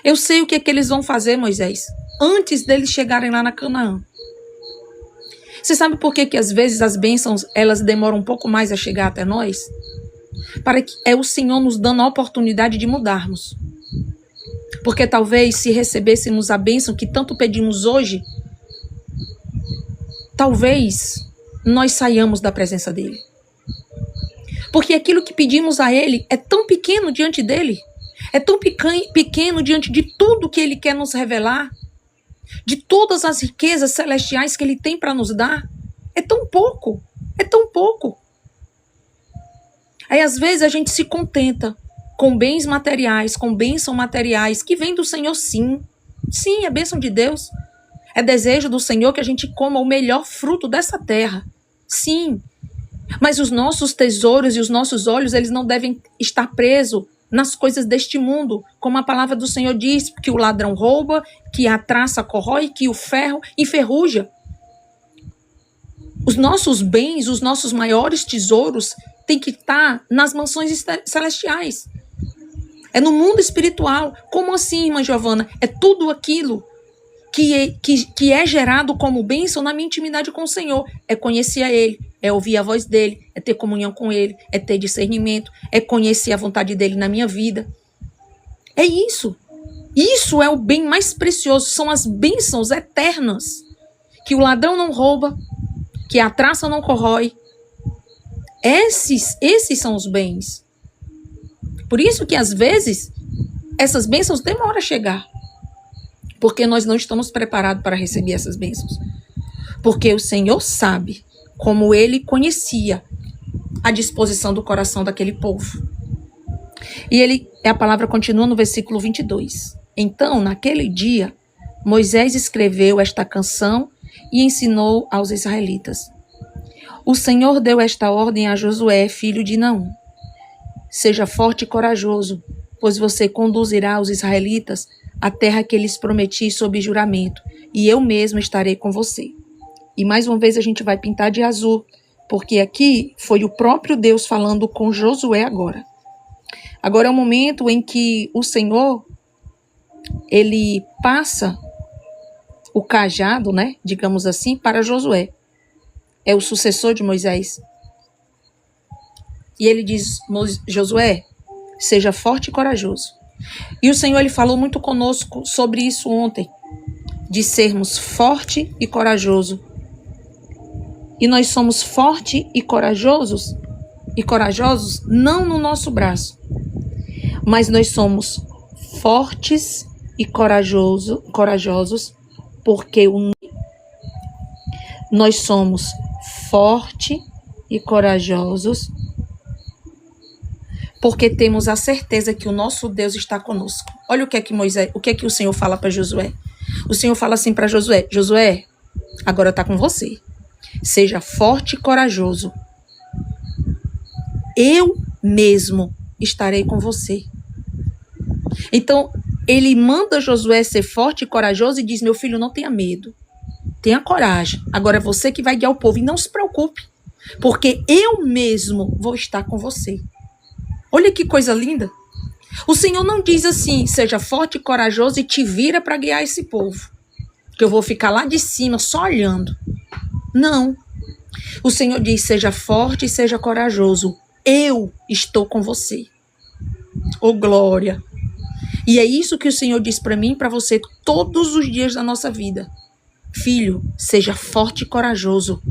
Eu sei o que eles vão fazer, Moisés, antes deles chegarem lá na Canaã. Você sabe por que às vezes as bênçãos, elas demoram um pouco mais a chegar até nós? Para que é o Senhor nos dando a oportunidade de mudarmos. Porque talvez se recebêssemos a bênção que tanto pedimos hoje, talvez nós saiamos da presença dele. Porque aquilo que pedimos a ele é tão pequeno diante dele. É tão pequeno diante de tudo que ele quer nos revelar. De todas as riquezas celestiais que ele tem para nos dar. É tão pouco. É tão pouco. Aí às vezes a gente se contenta com bens materiais, com bênçãos materiais, que vem do Senhor, sim. Sim, é bênção de Deus. É desejo do Senhor que a gente coma o melhor fruto dessa terra. Sim. Mas os nossos tesouros e os nossos olhos, eles não devem estar presos nas coisas deste mundo. Como a palavra do Senhor diz, que o ladrão rouba, que a traça corrói, que o ferro enferruja. Os nossos bens, os nossos maiores tesouros, têm que estar nas mansões celestiais. É no mundo espiritual. Como assim, irmã Giovana? É tudo aquilo que é gerado como bênção na minha intimidade com o Senhor. É conhecer a Ele, é ouvir a voz dEle, é ter comunhão com Ele, é ter discernimento, é conhecer a vontade dEle na minha vida. É isso. Isso é o bem mais precioso, são as bênçãos eternas. Que o ladrão não rouba, que a traça não corrói. Esses são os bens. Por isso que às vezes essas bênçãos demoram a chegar. Porque nós não estamos preparados para receber essas bênçãos. Porque o Senhor sabe como ele conhecia a disposição do coração daquele povo. E a palavra continua no versículo 22. Então, naquele dia, Moisés escreveu esta canção e ensinou aos israelitas. O Senhor deu esta ordem a Josué, filho de Naum. Seja forte e corajoso, pois você conduzirá os israelitas à terra que lhes prometi sob juramento, e eu mesmo estarei com você. E mais uma vez a gente vai pintar de azul, porque aqui foi o próprio Deus falando com Josué agora. Agora é o momento em que o Senhor, ele passa o cajado, né, digamos assim, para Josué. É o sucessor de Moisés. E ele diz, Josué, seja forte e corajoso. E o Senhor, ele falou muito conosco sobre isso ontem, de sermos forte e corajoso. E nós somos forte e corajosos não no nosso braço, mas nós somos fortes e corajosos porque nós somos forte e corajosos porque temos a certeza que o nosso Deus está conosco. Olha o que é que o Senhor fala para Josué. O Senhor fala assim para Josué, Josué, agora está com você. Seja forte e corajoso. Eu mesmo estarei com você. Então, ele manda Josué ser forte e corajoso e diz, meu filho, não tenha medo. Tenha coragem. Agora é você que vai guiar o povo. E não se preocupe, porque eu mesmo vou estar com você. Olha que coisa linda. O Senhor não diz assim, seja forte e corajoso e te vira para guiar esse povo. Que eu vou ficar lá de cima só olhando. Não. O Senhor diz, seja forte e seja corajoso. Eu estou com você. Oh, glória. E é isso que o Senhor diz para mim e para você todos os dias da nossa vida. Filho, seja forte e corajoso.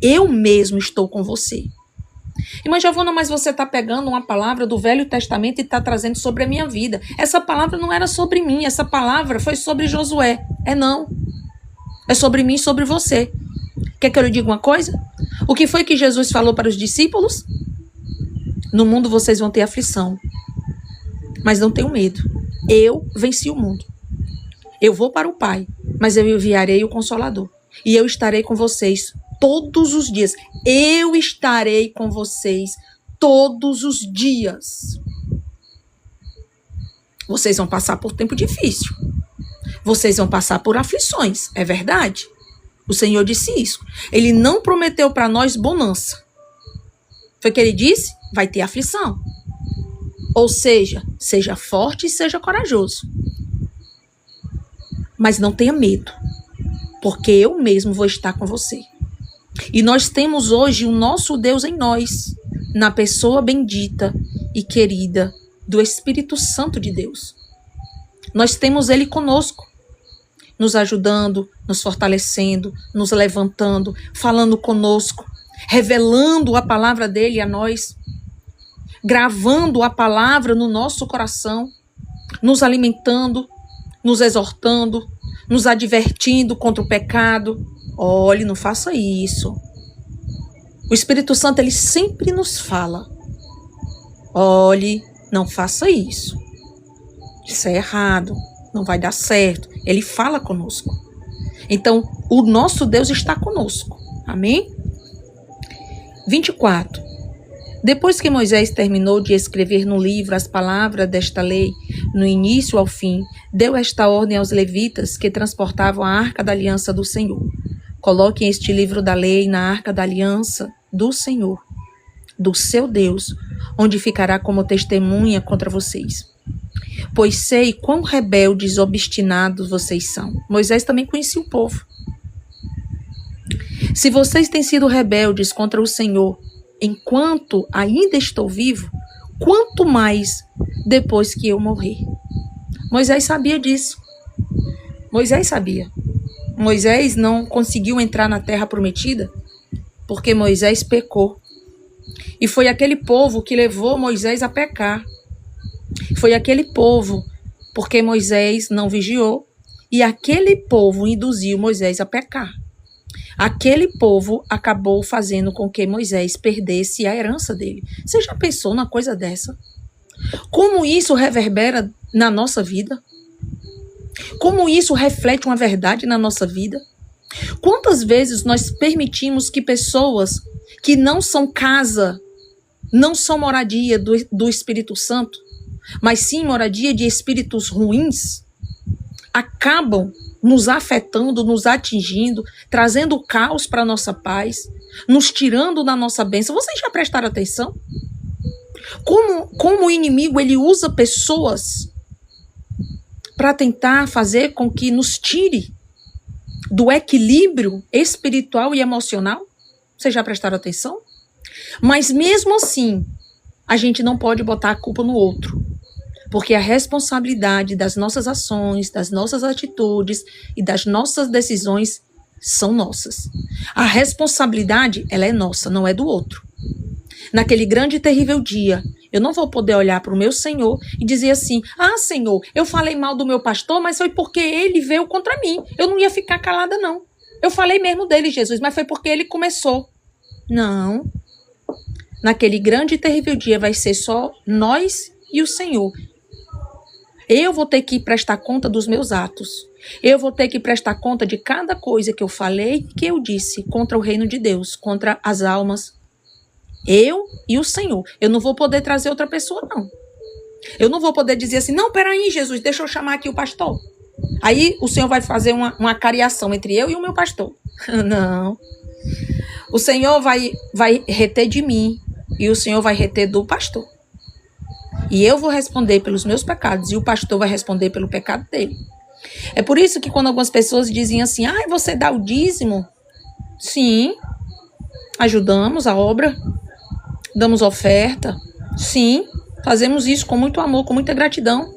Eu mesmo estou com você. Irmã Giovana, mas você está pegando uma palavra do Velho Testamento e está trazendo sobre a minha vida. Essa palavra não era sobre mim, essa palavra foi sobre Josué. Não. É sobre mim e sobre você. Quer que eu lhe diga uma coisa? O que foi que Jesus falou para os discípulos? No mundo vocês vão ter aflição. Mas não tenham medo. Eu venci o mundo. Eu vou para o Pai, mas eu enviarei o Consolador. E eu estarei com vocês todos os dias. Eu estarei com vocês todos os dias. Vocês vão passar por tempo difícil. Vocês vão passar por aflições, é verdade? O Senhor disse isso. Ele não prometeu para nós bonança. Foi o que ele disse? Vai ter aflição. Ou seja, seja forte e seja corajoso. Mas não tenha medo, porque eu mesmo vou estar com você. E nós temos hoje o nosso Deus em nós, na pessoa bendita e querida do Espírito Santo de Deus. Nós temos Ele conosco, nos ajudando, nos fortalecendo, nos levantando, falando conosco, revelando a palavra dele a nós, gravando a palavra no nosso coração, nos alimentando, nos exortando, nos advertindo contra o pecado. Olhe, não faça isso. O Espírito Santo, ele sempre nos fala. Olhe, não faça isso. Isso é errado, não vai dar certo. Ele fala conosco. Então, o nosso Deus está conosco. Amém? 24. Depois que Moisés terminou de escrever no livro as palavras desta lei, no início ao fim, deu esta ordem aos levitas que transportavam a arca da aliança do Senhor. Coloquem este livro da lei na arca da aliança do Senhor, do seu Deus, onde ficará como testemunha contra vocês. Pois sei quão rebeldes e obstinados vocês são. Moisés também conhecia o povo. Se vocês têm sido rebeldes contra o Senhor, enquanto ainda estou vivo, quanto mais depois que eu morrer. Moisés sabia disso. Moisés sabia. Moisés não conseguiu entrar na terra prometida porque Moisés pecou. E foi aquele povo que levou Moisés a pecar. Foi aquele povo porque Moisés não vigiou e aquele povo induziu Moisés a pecar. Aquele povo acabou fazendo com que Moisés perdesse a herança dele. Você já pensou numa coisa dessa? Como isso reverbera na nossa vida? Como isso reflete uma verdade na nossa vida? Quantas vezes nós permitimos que pessoas que não são casa, não são moradia do Espírito Santo, mas sim moradia de espíritos ruins, acabam nos afetando, nos atingindo, trazendo caos para a nossa paz, nos tirando da nossa bênção? Vocês já prestaram atenção? Como o inimigo ele usa pessoas para tentar fazer com que nos tire do equilíbrio espiritual e emocional? Vocês já prestaram atenção? Mas mesmo assim, a gente não pode botar a culpa no outro. Porque a responsabilidade das nossas ações, das nossas atitudes e das nossas decisões são nossas. A responsabilidade, ela é nossa, não é do outro. Naquele grande e terrível dia, eu não vou poder olhar para o meu Senhor e dizer assim: ah, Senhor, eu falei mal do meu pastor, mas foi porque ele veio contra mim. Eu não ia ficar calada, não. Eu falei mesmo dele, Jesus, mas foi porque ele começou. Não. Naquele grande e terrível dia vai ser só nós e o Senhor. Eu vou ter que prestar conta dos meus atos. Eu vou ter que prestar conta de cada coisa que eu falei, que eu disse contra o reino de Deus, contra as almas. Eu e o Senhor. Eu não vou poder trazer outra pessoa, não. Eu não vou poder dizer assim: não, peraí, Jesus, deixa eu chamar aqui o pastor. Aí o Senhor vai fazer uma cariação entre eu e o meu pastor. Não. O Senhor vai reter de mim e o Senhor vai reter do pastor. E eu vou responder pelos meus pecados e o pastor vai responder pelo pecado dele. É por isso que quando algumas pessoas dizem assim: ah, você dá o dízimo? Sim. Ajudamos a obra. Damos oferta. Sim. Fazemos isso com muito amor, com muita gratidão.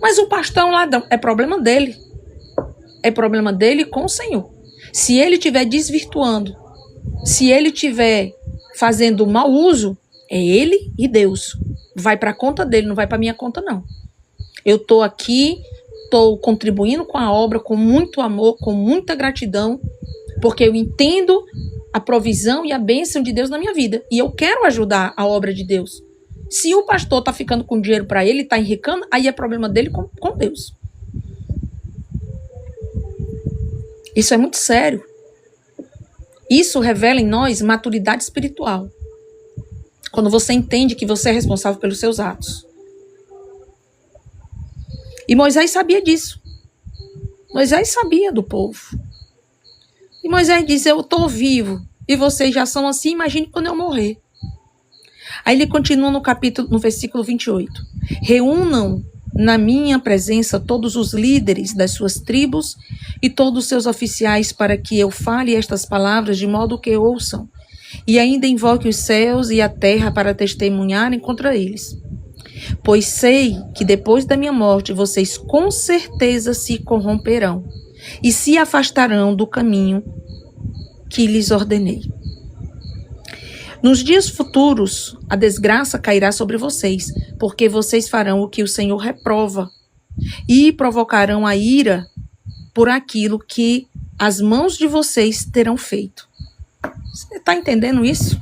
Mas o pastor é um ladrão. É problema dele. É problema dele com o Senhor. Se ele estiver desvirtuando, se ele estiver fazendo mau uso, é ele e Deus. Vai para a conta dele, não vai para a minha conta, não. Eu estou aqui, estou contribuindo com a obra com muito amor, com muita gratidão, porque eu entendo a provisão e a bênção de Deus na minha vida. E eu quero ajudar a obra de Deus. Se o pastor está ficando com dinheiro para ele, está enricando, aí é problema dele com Deus. Isso é muito sério. Isso revela em nós maturidade espiritual. Quando você entende que você é responsável pelos seus atos. E Moisés sabia disso. Moisés sabia do povo. E Moisés diz, eu estou vivo, e vocês já são assim, imagine quando eu morrer. Aí ele continua no versículo 28. Reúnam na minha presença todos os líderes das suas tribos e todos os seus oficiais para que eu fale estas palavras de modo que ouçam. E ainda invoque os céus e a terra para testemunharem contra eles. Pois sei que depois da minha morte vocês com certeza se corromperão e se afastarão do caminho que lhes ordenei. Nos dias futuros, a desgraça cairá sobre vocês, porque vocês farão o que o Senhor reprova e provocarão a ira por aquilo que as mãos de vocês terão feito. Você está entendendo isso?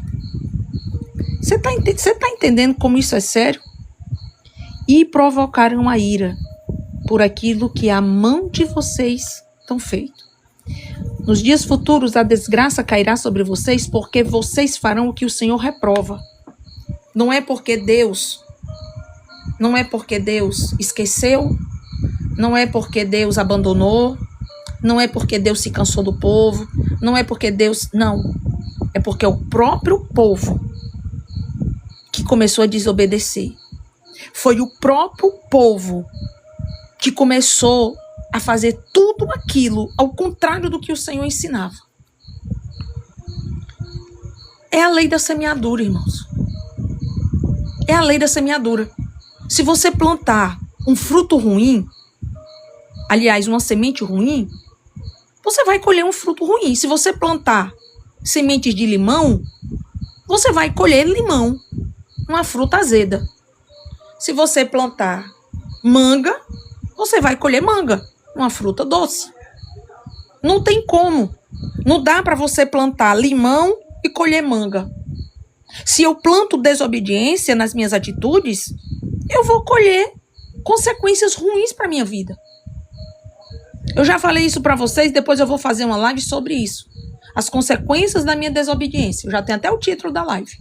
Você está entendendo como isso é sério? E provocarão a ira por aquilo que a mão de vocês estão feito. Nos dias futuros, a desgraça cairá sobre vocês, porque vocês farão o que o Senhor reprova. Não é porque Deus esqueceu, não é porque Deus abandonou, não é porque Deus se cansou do povo, não é porque Deus... Não, é porque é o próprio povo que começou a desobedecer. Foi o próprio povo que começou a fazer tudo aquilo ao contrário do que o Senhor ensinava. É a lei da semeadura, irmãos. É a lei da semeadura. Se você plantar um fruto ruim, aliás, uma semente ruim, você vai colher um fruto ruim. Se você plantar sementes de limão, você vai colher limão, uma fruta azeda. Se você plantar manga, você vai colher manga, uma fruta doce. Não tem como. Não dá para você plantar limão e colher manga. Se eu planto desobediência nas minhas atitudes, eu vou colher consequências ruins para minha vida. Eu já falei isso para vocês, depois eu vou fazer uma live sobre isso. As consequências da minha desobediência. Eu já tenho até o título da live.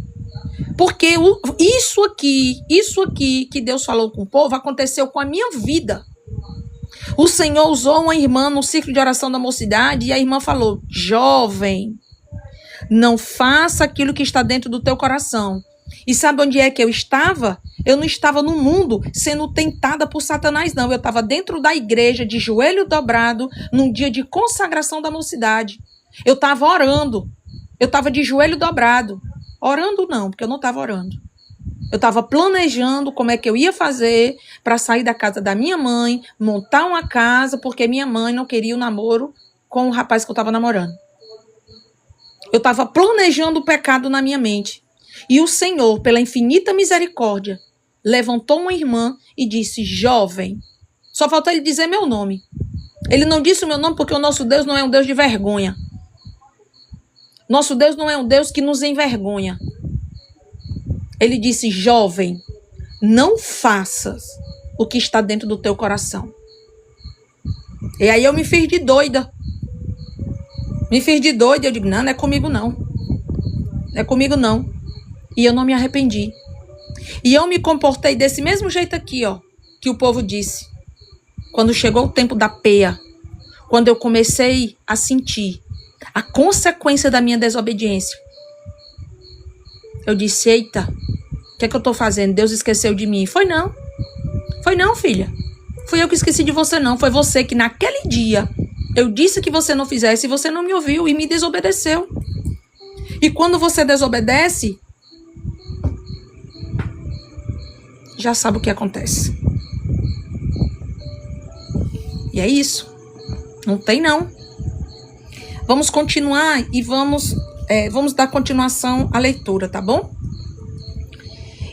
Porque isso aqui que Deus falou com o povo aconteceu com a minha vida. O Senhor usou uma irmã no ciclo de oração da mocidade e a irmã falou: jovem, não faça aquilo que está dentro do teu coração. E sabe onde é que eu estava? Eu não estava no mundo sendo tentada por Satanás, não. Eu estava dentro da igreja, de joelho dobrado, num dia de consagração da mocidade. Eu estava orando. Eu estava de joelho dobrado. Orando não, porque eu não estava orando. Eu estava planejando como é que eu ia fazer para sair da casa da minha mãe, montar uma casa, porque minha mãe não queria o namoro com o rapaz que eu estava namorando. Eu estava planejando o pecado na minha mente. E o Senhor, pela infinita misericórdia, levantou uma irmã e disse: jovem. Só faltou ele dizer meu nome. Ele não disse o meu nome porque o nosso Deus não é um Deus de vergonha. Nosso Deus não é um Deus que nos envergonha. Ele disse: jovem, não faças o que está dentro do teu coração. E aí eu me fiz de doida. Eu digo: não é comigo não. Não é comigo não. E eu não me arrependi. E eu me comportei desse mesmo jeito aqui, ó, que o povo disse. Quando chegou o tempo da peia, quando eu comecei a sentir a consequência da minha desobediência, eu disse: eita, o que é que eu estou fazendo? Deus esqueceu de mim. Foi não, filha. Fui eu que esqueci de você, não. Foi você que naquele dia eu disse que você não fizesse e você não me ouviu e me desobedeceu. E quando você desobedece, já sabe o que acontece. E é isso. Não tem não. Vamos continuar e vamos dar continuação à leitura, tá bom?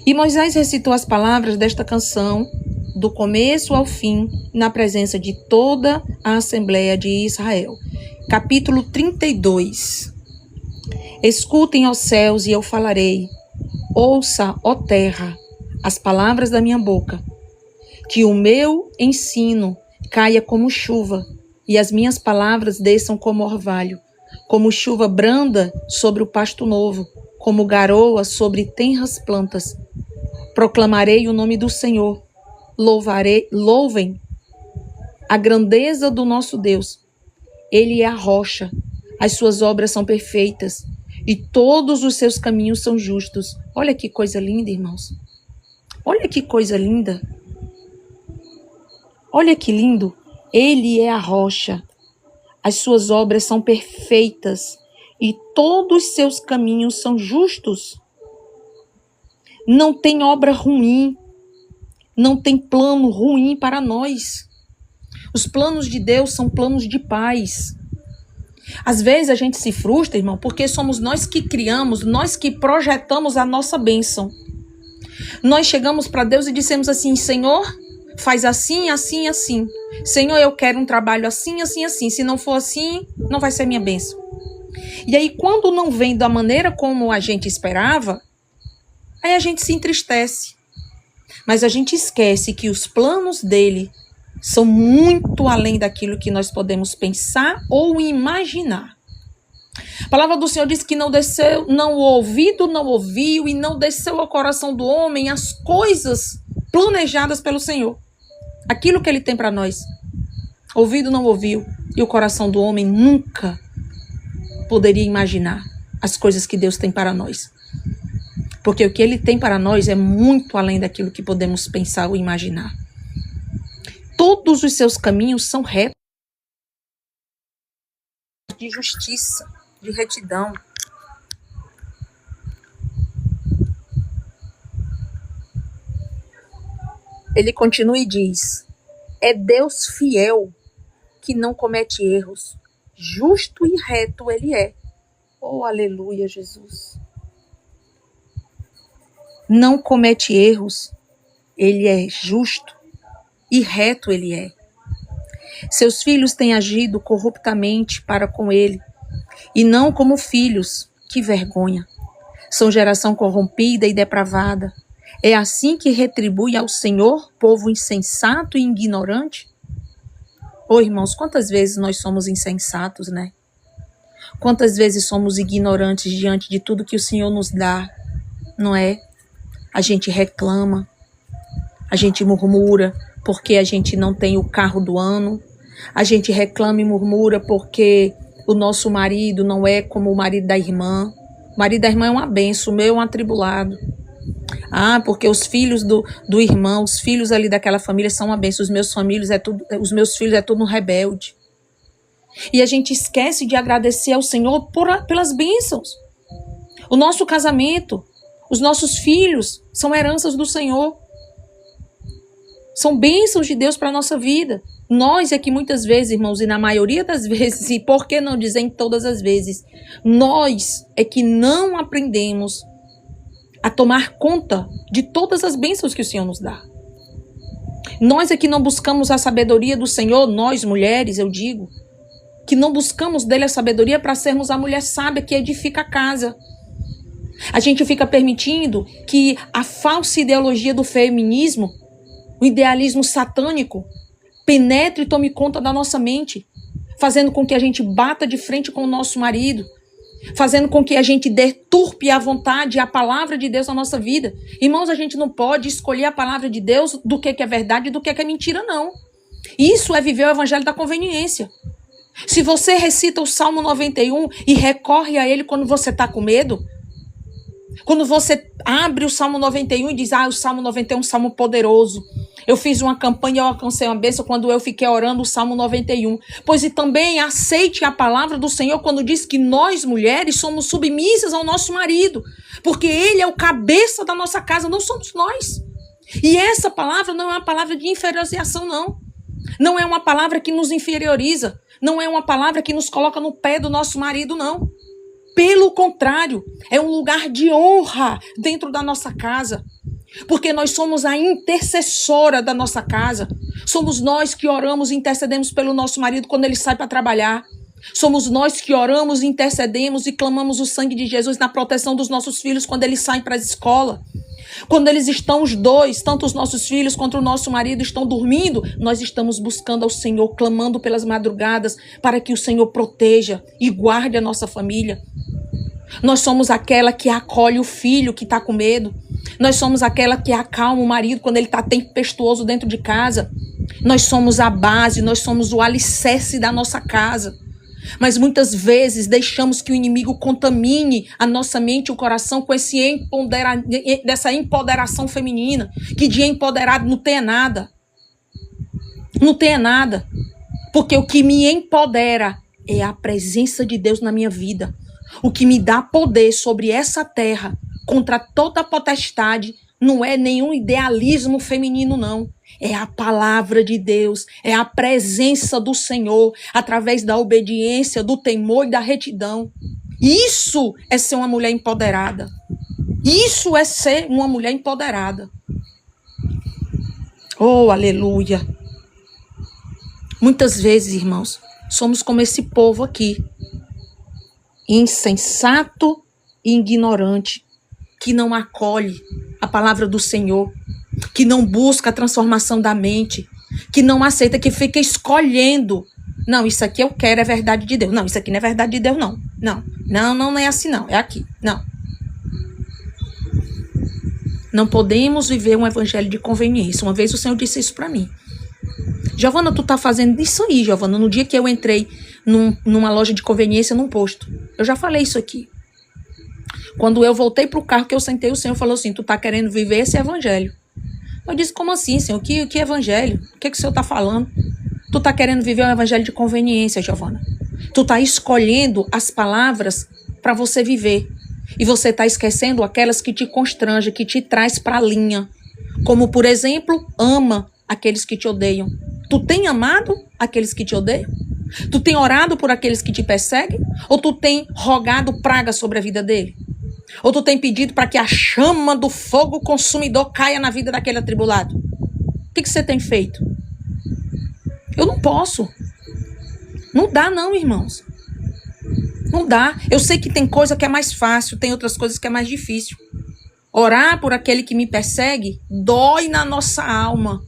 E Moisés recitou as palavras desta canção do começo ao fim, na presença de toda a Assembleia de Israel. Capítulo 32. Escutem, ó céus, e eu falarei. Ouça, ó terra, as palavras da minha boca. Que o meu ensino caia como chuva, e as minhas palavras desçam como orvalho, como chuva branda sobre o pasto novo, como garoa sobre tenras plantas. Proclamarei o nome do Senhor. Louvem a grandeza do nosso Deus. Ele é a rocha, As suas obras são perfeitas e todos os seus caminhos são justos. Olha que coisa linda, irmãos. Olha que coisa linda. Olha que lindo. Ele é a rocha. As suas obras são perfeitas e todos os seus caminhos são justos. Não tem obra ruim. Não tem plano ruim para nós. Os planos de Deus são planos de paz. Às vezes a gente se frustra, irmão, porque somos nós que criamos, nós que projetamos a nossa bênção. Nós chegamos para Deus e dissemos assim: Senhor, faz assim, assim, assim. Senhor, eu quero um trabalho assim, assim, assim. Se não for assim, não vai ser minha bênção. E aí, quando não vem da maneira como a gente esperava, aí a gente se entristece. Mas a gente esquece que os planos dele são muito além daquilo que nós podemos pensar ou imaginar. A palavra do Senhor diz que não desceu, não o ouvido não ouviu e não desceu ao coração do homem as coisas planejadas pelo Senhor. Aquilo que ele tem para nós. Ouvido não ouviu e o coração do homem nunca poderia imaginar as coisas que Deus tem para nós. Porque o que ele tem para nós é muito além daquilo que podemos pensar ou imaginar. Todos os seus caminhos são retos, de justiça, de retidão. Ele continua e diz: é Deus fiel que não comete erros, justo e reto ele é. Oh, aleluia, Jesus. Não comete erros, ele é justo e reto ele é. Seus filhos têm agido corruptamente para com ele, e não como filhos, que vergonha. São geração corrompida e depravada. É assim que retribui ao Senhor, povo insensato e ignorante? Oh, irmãos, quantas vezes nós somos insensatos, né? Quantas vezes somos ignorantes diante de tudo que o Senhor nos dá, não é? A gente reclama, a gente murmura porque a gente não tem o carro do ano, a gente reclama e murmura porque o nosso marido não é como o marido da irmã. O marido da irmã é uma benção, o meu é um atribulado. Ah, porque os filhos do irmão, os filhos ali daquela família são uma benção, os meus filhos é tudo um rebelde. E a gente esquece de agradecer ao Senhor pelas bênçãos. O nosso casamento, os nossos filhos são heranças do Senhor. São bênçãos de Deus para a nossa vida. Nós é que muitas vezes, irmãos, e na maioria das vezes, e por que não dizer em todas as vezes, nós é que não aprendemos a tomar conta de todas as bênçãos que o Senhor nos dá. Nós é que não buscamos a sabedoria do Senhor, nós mulheres, eu digo, que não buscamos dele a sabedoria para sermos a mulher sábia que edifica a casa. A gente fica permitindo que a falsa ideologia do feminismo, o idealismo satânico, penetre e tome conta da nossa mente, fazendo com que a gente bata de frente com o nosso marido, fazendo com que a gente deturpe à vontade a palavra de Deus na nossa vida. Irmãos, a gente não pode escolher a palavra de Deus do que é verdade e do que é mentira, não. Isso é viver o evangelho da conveniência. Se você recita o Salmo 91 e recorre a ele quando você está com medo, quando você abre o Salmo 91 e diz, o Salmo 91 é um salmo poderoso. Eu fiz uma campanha, eu alcancei uma bênção quando eu fiquei orando o Salmo 91. Pois e também aceite a palavra do Senhor quando diz que nós, mulheres, somos submissas ao nosso marido. Porque ele é o cabeça da nossa casa, não somos nós. E essa palavra não é uma palavra de inferiorização, não. Não é uma palavra que nos inferioriza. Não é uma palavra que nos coloca no pé do nosso marido, não. Pelo contrário, é um lugar de honra dentro da nossa casa. Porque nós somos a intercessora da nossa casa. Somos nós que oramos e intercedemos pelo nosso marido quando ele sai para trabalhar. Somos nós que oramos, intercedemos e clamamos o sangue de Jesus na proteção dos nossos filhos quando eles saem para a escola. Quando eles estão os dois, tanto os nossos filhos quanto o nosso marido estão dormindo, nós estamos buscando ao Senhor, clamando pelas madrugadas para que o Senhor proteja e guarde a nossa família. Nós somos aquela que acolhe o filho que está com medo. Nós somos aquela que acalma o marido quando ele está tempestuoso dentro de casa. Nós somos a base, nós somos o alicerce da nossa casa. Mas muitas vezes deixamos que o inimigo contamine a nossa mente e o coração com dessa empoderação feminina, que de empoderado não tem nada. Não tem nada. Porque o que me empodera é a presença de Deus na minha vida. O que me dá poder sobre essa terra contra toda a potestade não é nenhum idealismo feminino, não. É a palavra de Deus, é a presença do Senhor, através da obediência, do temor e da retidão. Isso é ser uma mulher empoderada. Isso é ser uma mulher empoderada. Oh, aleluia. Muitas vezes, irmãos, somos como esse povo aqui, insensato e ignorante, que não acolhe a palavra do Senhor, que não busca a transformação da mente, que não aceita, que fica escolhendo. Não, isso aqui eu quero, é verdade de Deus. Não, isso aqui não é verdade de Deus, não. Não é assim, não. É aqui. Não. Não podemos viver um evangelho de conveniência. Uma vez o Senhor disse isso para mim. Giovana, tu tá fazendo isso aí, Giovana. No dia que eu entrei numa loja de conveniência, num posto. Eu já falei isso aqui. Quando eu voltei pro carro que eu sentei, o Senhor falou assim, tu tá querendo viver esse evangelho. Eu disse, como assim, Senhor? Que evangelho? O que o Senhor tá falando? Tu tá querendo viver um evangelho de conveniência, Giovana. Tu tá escolhendo as palavras para você viver. E você tá esquecendo aquelas que te constrangem, que te traz pra linha. Como, por exemplo, ama aqueles que te odeiam. Tu tem amado aqueles que te odeiam? Tu tem orado por aqueles que te perseguem? Ou tu tem rogado praga sobre a vida dele? Ou tu tem pedido para que a chama do fogo consumidor caia na vida daquele atribulado? O que você tem feito? Eu não posso. Não dá não, irmãos. Não dá. Eu sei que tem coisa que é mais fácil, tem outras coisas que é mais difícil. Orar por aquele que me persegue dói na nossa alma.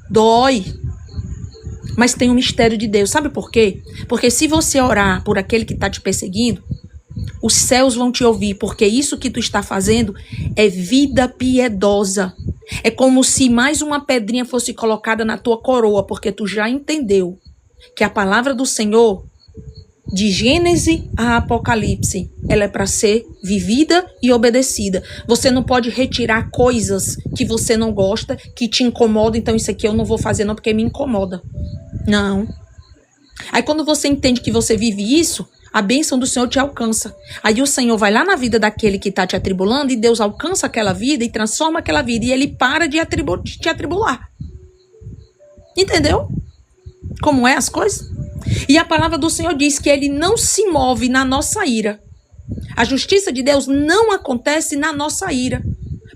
Dói. Mas tem um mistério de Deus. Sabe por quê? Porque se você orar por aquele que está te perseguindo, os céus vão te ouvir, porque isso que tu está fazendo é vida piedosa. É como se mais uma pedrinha fosse colocada na tua coroa, porque tu já entendeu que a palavra do Senhor, de Gênesis a Apocalipse, ela é para ser vivida e obedecida. Você não pode retirar coisas que você não gosta, que te incomodam. Então isso aqui eu não vou fazer não, porque me incomoda. Não. Aí quando você entende que você vive isso, a bênção do Senhor te alcança. Aí o Senhor vai lá na vida daquele que está te atribulando e Deus alcança aquela vida e transforma aquela vida. E ele para de te atribular. Entendeu? Como é as coisas? E a palavra do Senhor diz que ele não se move na nossa ira. A justiça de Deus não acontece na nossa ira.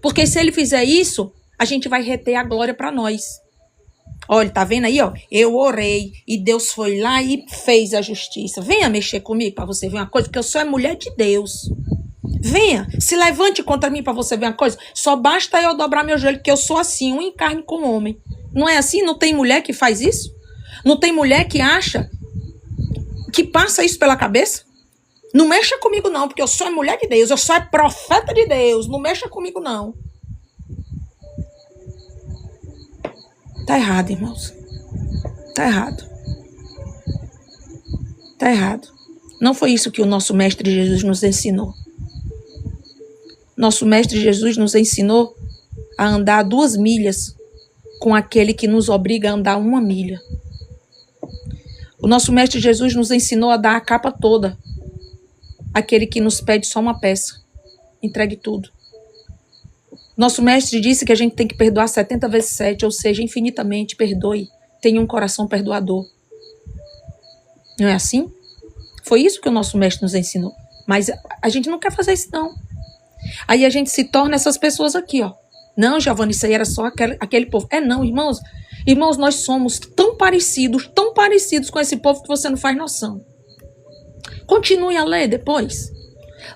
Porque se ele fizer isso, a gente vai reter a glória para nós. Olha, tá vendo aí, ó? Eu orei e Deus foi lá e fez a justiça. Venha mexer comigo para você ver uma coisa, porque eu sou a mulher de Deus. Venha, se levante contra mim para você ver uma coisa. Só basta eu dobrar meu joelho, que eu sou assim, um em carne com homem. Não é assim? Não tem mulher que faz isso? Não tem mulher que acha, que passa isso pela cabeça? Não mexa comigo não, porque eu sou a mulher de Deus, eu sou a profeta de Deus. Não mexa comigo não. Tá errado, irmãos. Tá errado. Tá errado. Não foi isso que o nosso Mestre Jesus nos ensinou. Nosso Mestre Jesus nos ensinou a andar 2 milhas com aquele que nos obriga a andar 1 milha. O nosso Mestre Jesus nos ensinou a dar a capa toda àquele que nos pede só uma peça. Entregue tudo. Nosso Mestre disse que a gente tem que perdoar 70 vezes 7, ou seja, infinitamente perdoe. Tenha um coração perdoador. Não é assim? Foi isso que o nosso Mestre nos ensinou. Mas a gente não quer fazer isso, não. Aí a gente se torna essas pessoas aqui, ó. Não, Giovana, isso aí era só aquele povo. É não, irmãos. Irmãos, nós somos tão parecidos com esse povo que você não faz noção. Continue a ler depois.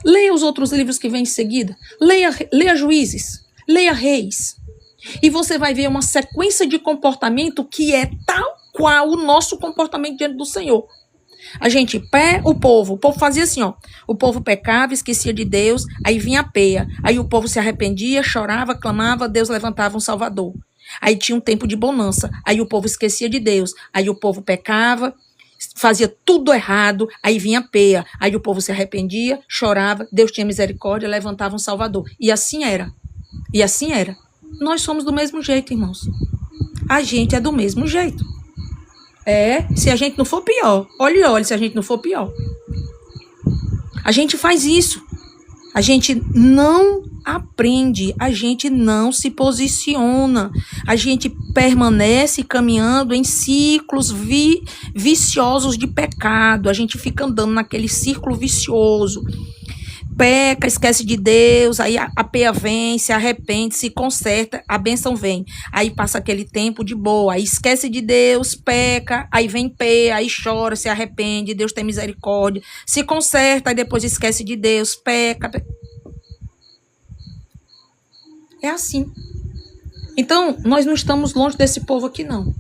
Leia os outros livros que vêm em seguida. Leia Juízes. Leia Reis. E você vai ver uma sequência de comportamento que é tal qual o nosso comportamento diante do Senhor. O povo fazia assim, ó. O povo pecava, esquecia de Deus, aí vinha a peia. Aí o povo se arrependia, chorava, clamava, Deus levantava um Salvador. Aí tinha um tempo de bonança. Aí o povo esquecia de Deus. Aí o povo pecava, fazia tudo errado, aí vinha a peia, aí o povo se arrependia, chorava, Deus tinha misericórdia, levantava um Salvador. E assim era. E assim era. Nós somos do mesmo jeito, irmãos. A gente é do mesmo jeito. Se a gente não for pior. Olha, se a gente não for pior. A gente faz isso. A gente não aprende, a gente não se posiciona, a gente permanece caminhando em ciclos viciosos de pecado, a gente fica andando naquele círculo vicioso, peca, esquece de Deus, aí a peia vem, se arrepende, se conserta, a bênção vem, aí passa aquele tempo de boa, aí esquece de Deus, peca, aí vem peia, aí chora, se arrepende, Deus tem misericórdia, se conserta, aí depois esquece de Deus, peca. É assim. Então, nós não estamos longe desse povo aqui, não.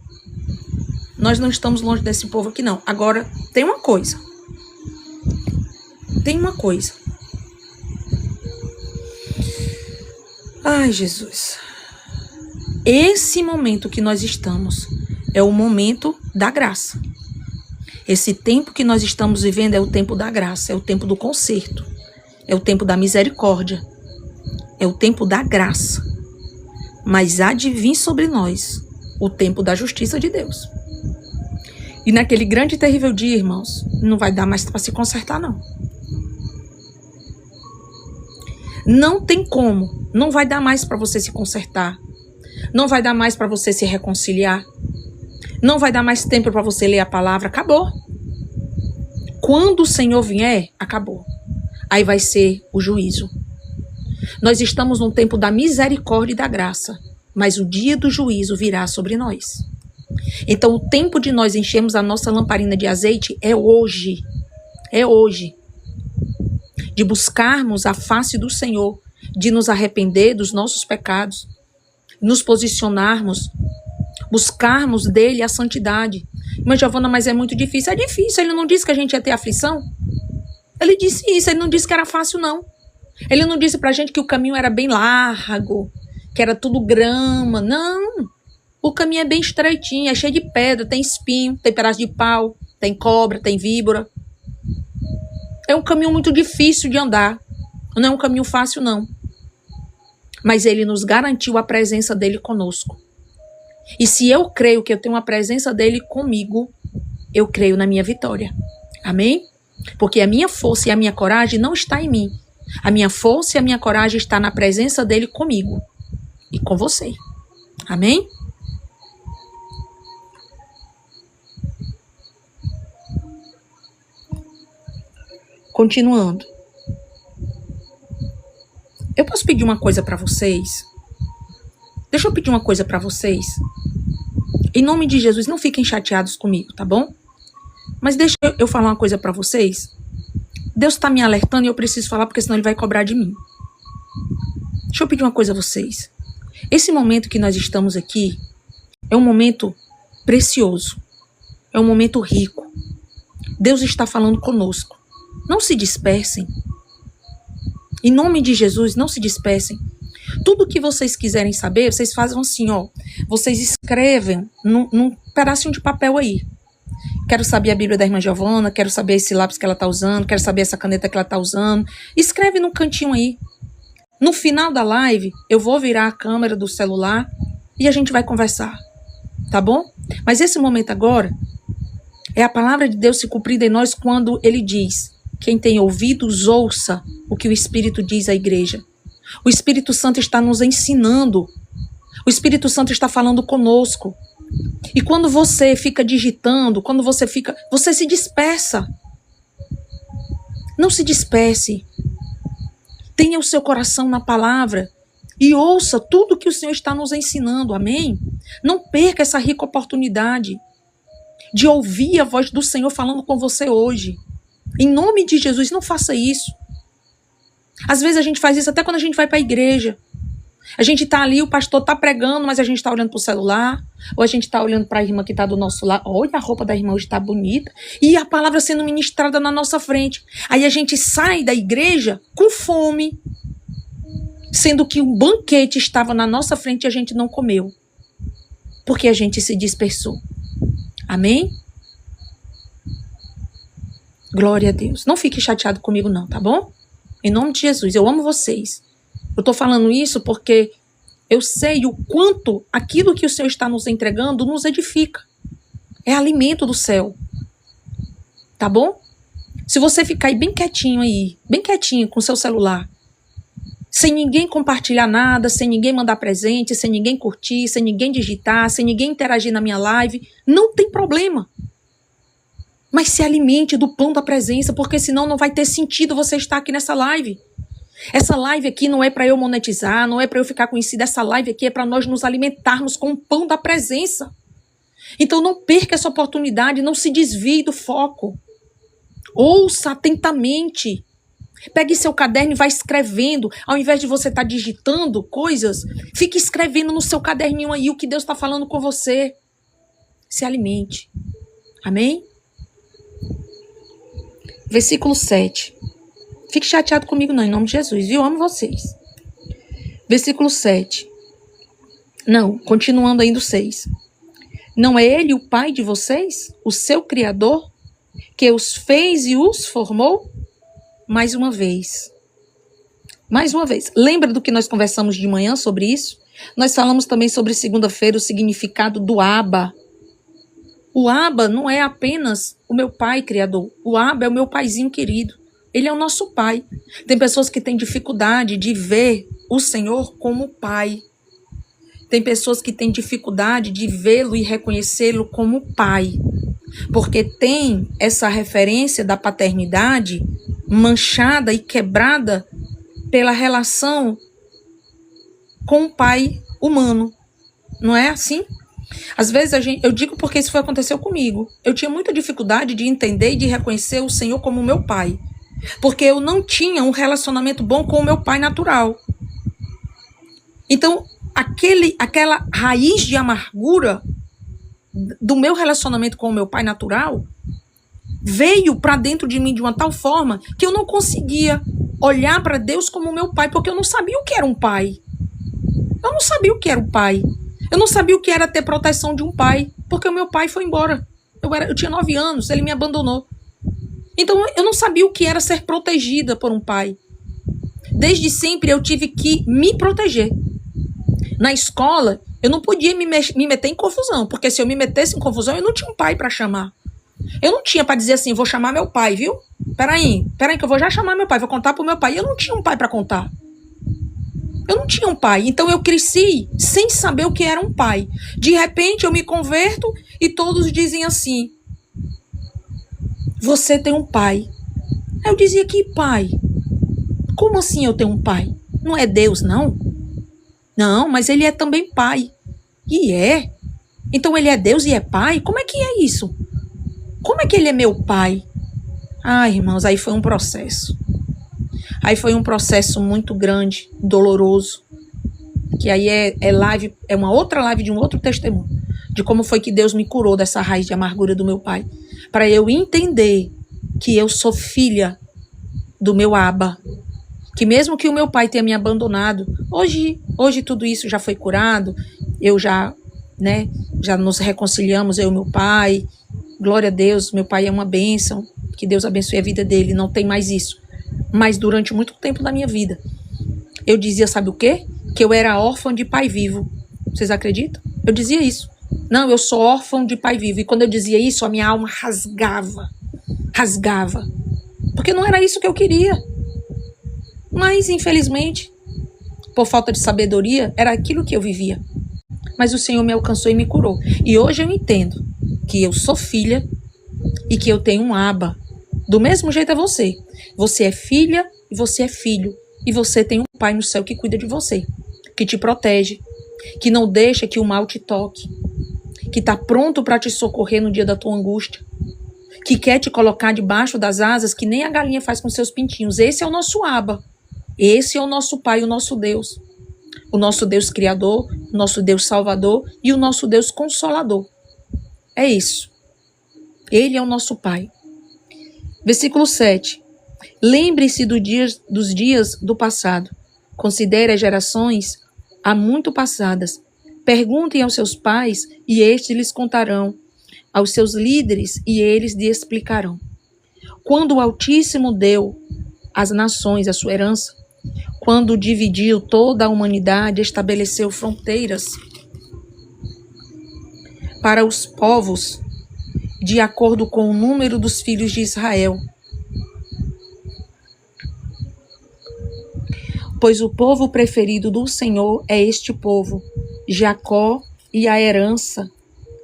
Nós não estamos longe desse povo aqui, não. Agora, tem uma coisa. Ai, Jesus. Esse momento que nós estamos é o momento da graça. Esse tempo que nós estamos vivendo é o tempo da graça, é o tempo do conserto, é o tempo da misericórdia, é o tempo da graça. Mas há de vir sobre nós o tempo da justiça de Deus. E naquele grande e terrível dia, irmãos, não vai dar mais para se consertar, não. Não tem como. Não vai dar mais para você se consertar. Não vai dar mais para você se reconciliar. Não vai dar mais tempo para você ler a palavra. Acabou. Quando o Senhor vier, acabou. Aí vai ser o juízo. Nós estamos num tempo da misericórdia e da graça. Mas o dia do juízo virá sobre nós. Então o tempo de nós enchermos a nossa lamparina de azeite é hoje. É hoje. De buscarmos a face do Senhor, de nos arrepender dos nossos pecados, nos posicionarmos, buscarmos dele a santidade. Mas Giovana, mas é muito difícil. É difícil, ele não disse que a gente ia ter aflição? Ele disse isso, ele não disse que era fácil, não. Ele não disse pra gente que o caminho era bem largo, que era tudo grama. Não, o caminho é bem estreitinho, é cheio de pedra, tem espinho, tem pedaço de pau, tem cobra, tem víbora. É um caminho muito difícil de andar. Não é um caminho fácil, não. Mas ele nos garantiu a presença dele conosco. E se eu creio que eu tenho a presença dele comigo, eu creio na minha vitória. Amém? Porque a minha força e a minha coragem não está em mim. A minha força e a minha coragem está na presença dele comigo. E com você. Amém? Continuando. Eu posso pedir uma coisa para vocês? Deixa eu pedir uma coisa para vocês. Em nome de Jesus, não fiquem chateados comigo, tá bom? Mas deixa eu falar uma coisa para vocês. Deus está me alertando e eu preciso falar porque senão ele vai cobrar de mim. Deixa eu pedir uma coisa a vocês. Esse momento que nós estamos aqui é um momento precioso. É um momento rico. Deus está falando conosco. Não se dispersem. Em nome de Jesus, não se dispersem. Tudo que vocês quiserem saber, vocês fazem assim, ó. Vocês escrevem num pedacinho de papel aí. Quero saber a Bíblia da irmã Giovana, quero saber esse lápis que ela está usando, quero saber essa caneta que ela está usando. Escreve num cantinho aí. No final da live, eu vou virar a câmera do celular e a gente vai conversar. Tá bom? Mas esse momento agora é a palavra de Deus se cumprida em nós quando ele diz: quem tem ouvidos, ouça o que o Espírito diz à igreja. O Espírito Santo está nos ensinando. O Espírito Santo está falando conosco. E quando você fica digitando, você se dispersa. Não se disperse. Tenha o seu coração na palavra e ouça tudo que o Senhor está nos ensinando. Amém? Não perca essa rica oportunidade de ouvir a voz do Senhor falando com você hoje. Em nome de Jesus, não faça isso. Às vezes a gente faz isso até quando a gente vai para a igreja. A gente está ali, o pastor está pregando, mas a gente está olhando para o celular. Ou a gente está olhando para a irmã que está do nosso lado. Olha, a roupa da irmã hoje está bonita. E a palavra sendo ministrada na nossa frente. Aí a gente sai da igreja com fome. Sendo que um banquete estava na nossa frente e a gente não comeu. Porque a gente se dispersou. Amém? Glória a Deus. Não fique chateado comigo não, tá bom? Em nome de Jesus, eu amo vocês. Eu tô falando isso porque eu sei o quanto aquilo que o Senhor está nos entregando nos edifica. É alimento do céu. Tá bom? Se você ficar aí bem quietinho com o seu celular, sem ninguém compartilhar nada, sem ninguém mandar presente, sem ninguém curtir, sem ninguém digitar, sem ninguém interagir na minha live, não tem problema. Mas se alimente do pão da presença, porque senão não vai ter sentido você estar aqui nessa live. Essa live aqui não é para eu monetizar, não é para eu ficar conhecida. Essa live aqui é para nós nos alimentarmos com o pão da presença. Então não perca essa oportunidade, não se desvie do foco. Ouça atentamente. Pegue seu caderno e vá escrevendo. Ao invés de você estar digitando coisas, fique escrevendo no seu caderninho aí o que Deus está falando com você. Se alimente. Amém? Versículo 7. Fique chateado comigo não, em nome de Jesus, viu? Eu amo vocês. Versículo 7. Não, continuando ainda o 6. Não é ele o pai de vocês? O seu criador? Que os fez e os formou? Mais uma vez. Mais uma vez. Lembra do que nós conversamos de manhã sobre isso? Nós falamos também sobre segunda-feira o significado do Abba. O Abba não é apenas o meu pai criador. O Abba é o meu paizinho querido. Ele é o nosso pai. Tem pessoas que têm dificuldade de ver o Senhor como pai. Tem pessoas que têm dificuldade de vê-lo e reconhecê-lo como pai. Porque tem essa referência da paternidade manchada e quebrada pela relação com o pai humano. Não é assim? Às vezes eu digo porque isso aconteceu comigo. Eu tinha muita dificuldade de entender e de reconhecer o Senhor como meu pai. Porque eu não tinha um relacionamento bom com o meu pai natural. Então, aquela raiz de amargura do meu relacionamento com o meu pai natural veio para dentro de mim de uma tal forma que eu não conseguia olhar para Deus como meu pai, porque eu não sabia o que era um pai. Eu não sabia o que era um pai. Eu não sabia o que era ter proteção de um pai, porque o meu pai foi embora. Eu tinha 9 anos, ele me abandonou. Então eu não sabia o que era ser protegida por um pai. Desde sempre eu tive que me proteger. Na escola, eu não podia me meter em confusão, porque se eu me metesse em confusão, eu não tinha um pai para chamar. Eu não tinha para dizer assim, vou chamar meu pai, viu? Peraí que eu vou já chamar meu pai, vou contar pro meu pai. Eu não tinha um pai para contar. Eu não tinha um pai, então eu cresci sem saber o que era um pai. De repente eu me converto e todos dizem assim, você tem um pai. Aí eu dizia, que pai? Como assim eu tenho um pai? Não é Deus, não? Não, mas ele é também pai. E é? Então ele é Deus e é pai? Como é que é isso? Como é que ele é meu pai? Ai, irmãos, aí foi um processo. Aí foi um processo muito grande, doloroso. Que aí é uma outra live de um outro testemunho. De como foi que Deus me curou dessa raiz de amargura do meu pai. Para eu entender que eu sou filha do meu Abba. Que mesmo que o meu pai tenha me abandonado, hoje tudo isso já foi curado. Eu já nos reconciliamos, eu e meu pai. Glória a Deus, meu pai é uma bênção. Que Deus abençoe a vida dele, não tem mais isso. Mas durante muito tempo da minha vida, eu dizia, sabe o quê? Que eu era órfã de pai vivo. Vocês acreditam? Eu dizia isso. Não, eu sou órfã de pai vivo. E quando eu dizia isso, a minha alma rasgava. Porque não era isso que eu queria. Mas, infelizmente, por falta de sabedoria, era aquilo que eu vivia. Mas o Senhor me alcançou e me curou. E hoje eu entendo que eu sou filha e que eu tenho um Abba. Do mesmo jeito é você. Você é filha e você é filho. E você tem um pai no céu que cuida de você. Que te protege. Que não deixa que o mal te toque. Que está pronto para te socorrer no dia da tua angústia. Que quer te colocar debaixo das asas que nem a galinha faz com seus pintinhos. Esse é o nosso Abba. Esse é o nosso Pai, o nosso Deus. O nosso Deus Criador, o nosso Deus Salvador e o nosso Deus Consolador. É isso. Ele é o nosso Pai. Versículo 7. Lembre-se dos dias do passado. Considere as gerações há muito passadas. Perguntem aos seus pais e estes lhes contarão. Aos seus líderes e eles lhe explicarão. Quando o Altíssimo deu às nações a sua herança, quando dividiu toda a humanidade, estabeleceu fronteiras para os povos de acordo com o número dos filhos de Israel. Pois o povo preferido do Senhor é este povo, Jacó, e a herança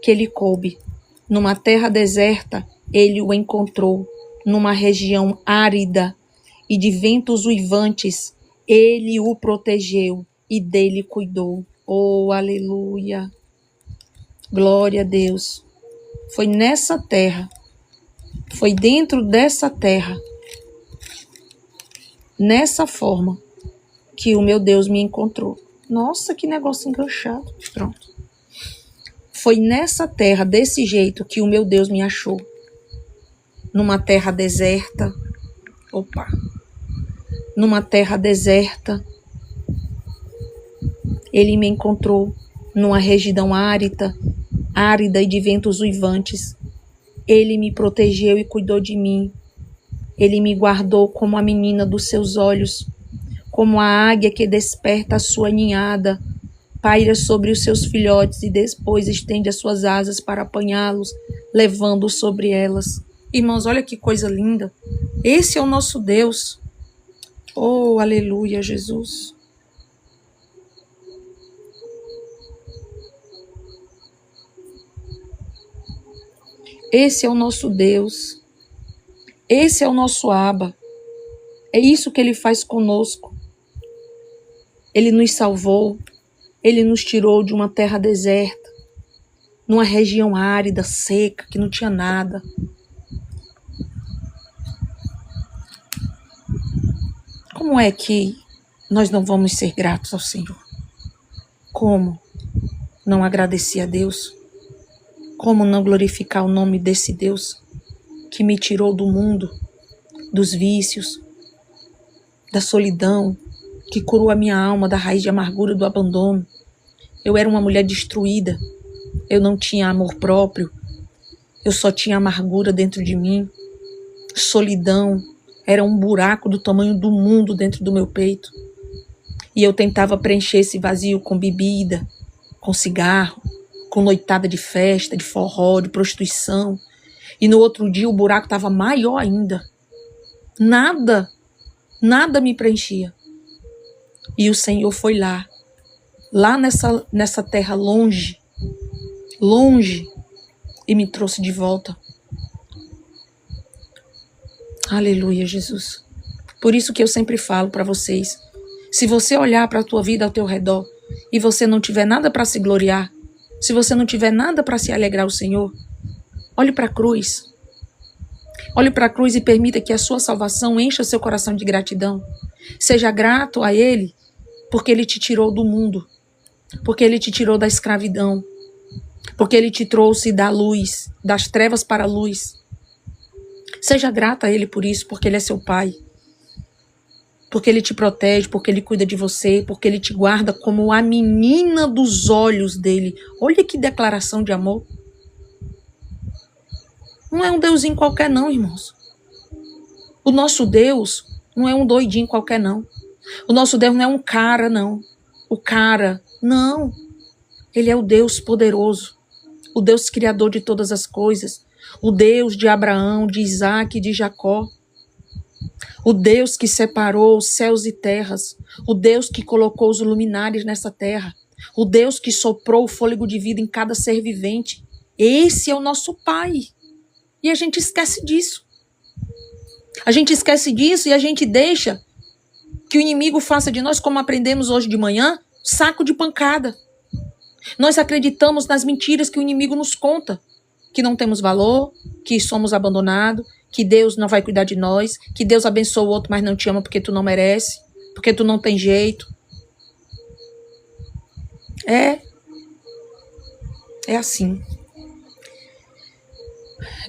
que lhe coube. Numa terra deserta, ele o encontrou, numa região árida e de ventos uivantes, ele o protegeu e dele cuidou. Oh, aleluia! Glória a Deus! Foi nessa terra, foi dentro dessa terra, nessa forma, que o meu Deus me encontrou. Nossa, que negócio enganchado. Pronto. Foi nessa terra, desse jeito, que o meu Deus me achou. Numa terra deserta. Opa. Numa terra deserta. Ele me encontrou numa região árida e de ventos uivantes. Ele me protegeu e cuidou de mim. Ele me guardou como a menina dos seus olhos, como a águia que desperta a sua ninhada, paira sobre os seus filhotes e depois estende as suas asas para apanhá-los, levando-os sobre elas. Irmãos, olha que coisa linda. Esse é o nosso Deus. Oh, aleluia, Jesus. Esse é o nosso Deus. Esse é o nosso Abba. É isso que Ele faz conosco. Ele nos salvou. Ele nos tirou de uma terra deserta, numa região árida, seca, que não tinha nada. Como é que nós não vamos ser gratos ao Senhor? Como não agradecer a Deus? Como não glorificar o nome desse Deus que me tirou do mundo, dos vícios, da solidão, que curou a minha alma da raiz de amargura do abandono? Eu era uma mulher destruída, eu não tinha amor próprio, eu só tinha amargura dentro de mim, solidão, era um buraco do tamanho do mundo dentro do meu peito. E eu tentava preencher esse vazio com bebida, com cigarro, com noitada de festa, de forró, de prostituição. E no outro dia o buraco estava maior ainda. Nada me preenchia. E o Senhor foi lá nessa terra longe, e me trouxe de volta. Aleluia, Jesus. Por isso que eu sempre falo para vocês, se você olhar para a tua vida ao teu redor e você não tiver nada para se gloriar, se você não tiver nada para se alegrar ao Senhor, olhe para a cruz. Olhe para a cruz e permita que a sua salvação encha seu coração de gratidão. Seja grato a Ele, porque Ele te tirou do mundo, porque Ele te tirou da escravidão, porque Ele te trouxe da luz, das trevas para a luz. Seja grata a Ele por isso, porque Ele é seu Pai, porque Ele te protege, porque Ele cuida de você, porque Ele te guarda como a menina dos olhos dEle. Olha que declaração de amor. Não é um deusinho qualquer não, irmãos. O nosso Deus não é um doidinho qualquer não. O nosso Deus não é um cara não. Não. Ele é o Deus poderoso, o Deus criador de todas as coisas, o Deus de Abraão, de Isaac e de Jacó, o Deus que separou os céus e terras, o Deus que colocou os luminares nessa terra, o Deus que soprou o fôlego de vida em cada ser vivente. Esse é o nosso Pai. E a gente esquece disso. A gente esquece disso e a gente deixa que o inimigo faça de nós, como aprendemos hoje de manhã, saco de pancada. Nós acreditamos nas mentiras que o inimigo nos conta, que não temos valor, que somos abandonados, que Deus não vai cuidar de nós, que Deus abençoa o outro, mas não te ama porque tu não merece, porque tu não tem jeito. É assim.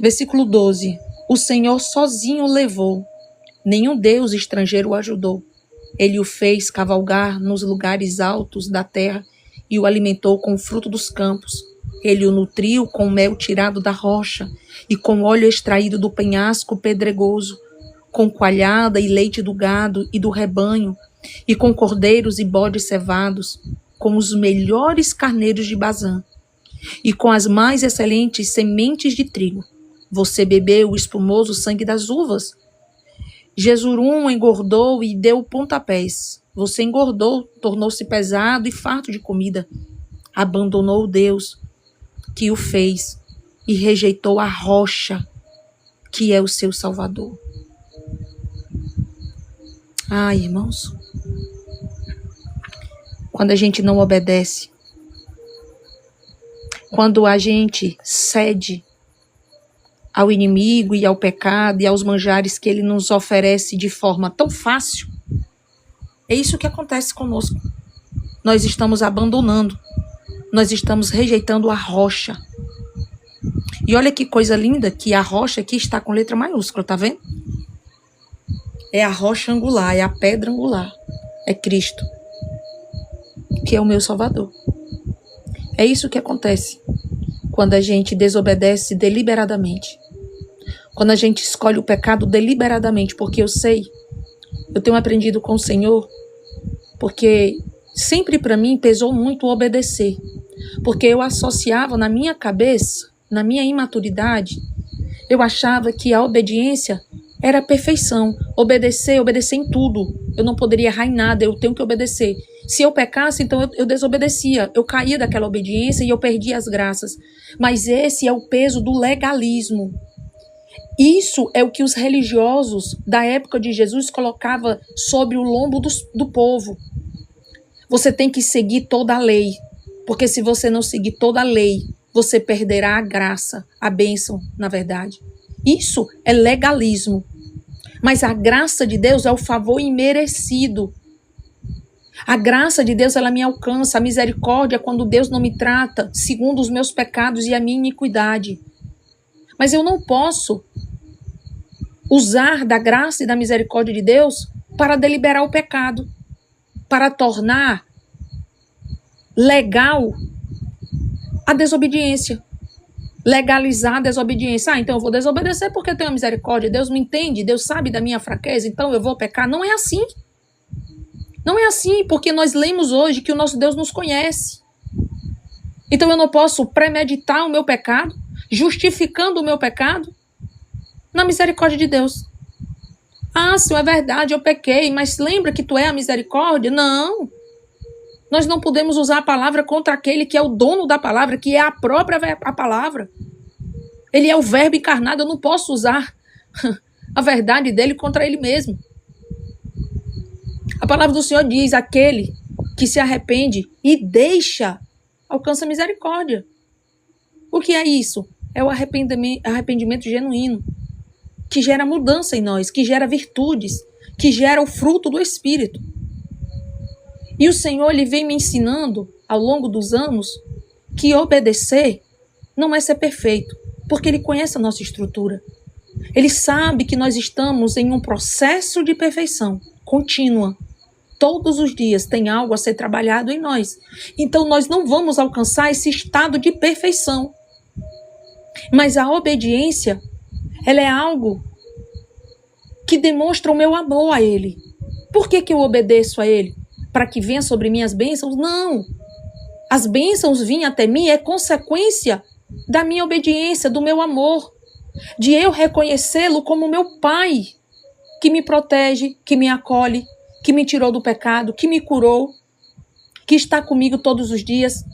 Versículo 12. O Senhor sozinho o levou, nenhum Deus estrangeiro o ajudou. Ele o fez cavalgar nos lugares altos da terra e o alimentou com o fruto dos campos. Ele o nutriu com mel tirado da rocha e com óleo extraído do penhasco pedregoso, com coalhada e leite do gado e do rebanho, e com cordeiros e bodes cevados, com os melhores carneiros de Bazã, e com as mais excelentes sementes de trigo. Você bebeu o espumoso sangue das uvas. Jesurum engordou e deu pontapés. Você engordou, tornou-se pesado e farto de comida. Abandonou o Deus que o fez e rejeitou a rocha que é o seu Salvador. Ai, irmãos, quando a gente não obedece, quando a gente cede ao inimigo e ao pecado e aos manjares que ele nos oferece de forma tão fácil, é isso que acontece conosco. Nós estamos abandonando, nós estamos rejeitando a rocha. E olha que coisa linda, que a rocha aqui está com letra maiúscula, tá vendo? É a rocha angular, é a pedra angular, é Cristo, que é o meu Salvador. É isso que acontece quando a gente desobedece deliberadamente. Quando a gente escolhe o pecado deliberadamente, porque eu tenho aprendido com o Senhor, porque sempre para mim pesou muito obedecer. Porque eu associava na minha cabeça, na minha imaturidade, eu achava que a obediência era a perfeição. Obedecer em tudo. Eu não poderia errar em nada, eu tenho que obedecer. Se eu pecasse, então eu desobedecia. Eu caía daquela obediência e eu perdia as graças. Mas esse é o peso do legalismo. Isso é o que os religiosos da época de Jesus colocavam sobre o lombo do povo. Você tem que seguir toda a lei. Porque se você não seguir toda a lei, você perderá a graça, a bênção, na verdade. Isso é legalismo. Mas a graça de Deus é o favor imerecido. A graça de Deus, ela me alcança. A misericórdia é quando Deus não me trata segundo os meus pecados e a minha iniquidade. Mas eu não posso usar da graça e da misericórdia de Deus para deliberar o pecado, para tornar legal a desobediência, legalizar a desobediência. Então eu vou desobedecer porque eu tenho a misericórdia, Deus me entende, Deus sabe da minha fraqueza, então eu vou pecar. Não é assim. Não é assim, porque nós lemos hoje que o nosso Deus nos conhece. Então eu não posso premeditar o meu pecado, justificando o meu pecado na misericórdia de Deus. Ah, Senhor, é verdade, eu pequei, mas lembra que tu é a misericórdia? Não. Nós não podemos usar a palavra contra aquele que é o dono da palavra, que é a própria a palavra. Ele é o verbo encarnado, eu não posso usar a verdade dele contra ele mesmo. A palavra do Senhor diz, aquele que se arrepende e deixa, alcança misericórdia. O que é isso? É o arrependimento genuíno, que gera mudança em nós, que gera virtudes, que gera o fruto do Espírito. E o Senhor, ele vem me ensinando ao longo dos anos que obedecer não é ser perfeito, porque ele conhece a nossa estrutura. Ele sabe que nós estamos em um processo de perfeição contínua. Todos os dias tem algo a ser trabalhado em nós. Então nós não vamos alcançar esse estado de perfeição. Mas a obediência, ela é algo que demonstra o meu amor a Ele. Por que eu obedeço a Ele? Para que venha sobre mim as bênçãos? Não. As bênçãos virem até mim é consequência da minha obediência, do meu amor, de eu reconhecê-lo como meu Pai, que me protege, que me acolhe, que me tirou do pecado, que me curou, que está comigo todos os dias.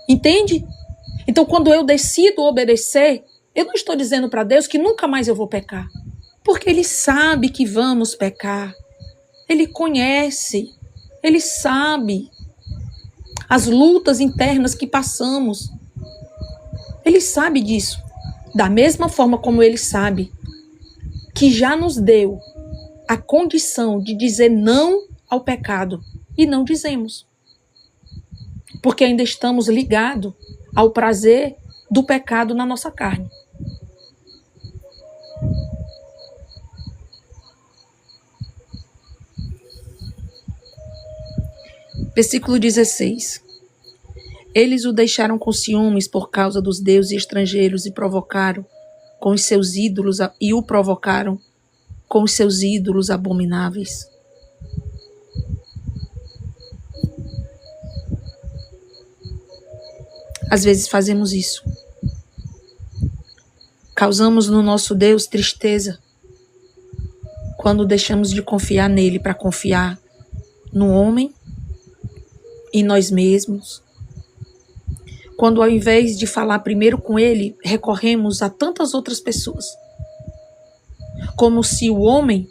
Entende? Então, quando eu decido obedecer, eu não estou dizendo para Deus que nunca mais eu vou pecar, porque Ele sabe que vamos pecar. Ele conhece, Ele sabe as lutas internas que passamos. Ele sabe disso. Da mesma forma como Ele sabe que já nos deu a condição de dizer não ao pecado e não dizemos. Porque ainda estamos ligados ao prazer do pecado na nossa carne. Versículo 16. Eles o deixaram com ciúmes por causa dos deuses estrangeiros e provocaram com os seus ídolos e o provocaram com os seus ídolos abomináveis. Às vezes fazemos isso. Causamos no nosso Deus tristeza quando deixamos de confiar nele para confiar no homem, em nós mesmos. Quando ao invés de falar primeiro com ele, recorremos a tantas outras pessoas. Como se o homem,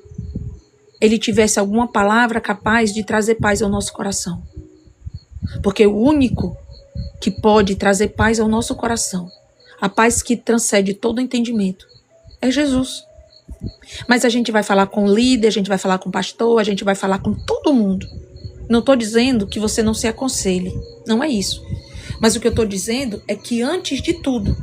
ele tivesse alguma palavra capaz de trazer paz ao nosso coração. Porque o único que pode trazer paz ao nosso coração, a paz que transcende todo entendimento, é Jesus. Mas a gente vai falar com o líder, a gente vai falar com o pastor, a gente vai falar com todo mundo. Não estou dizendo que você não se aconselhe, não é isso. Mas o que eu estou dizendo é que antes de tudo,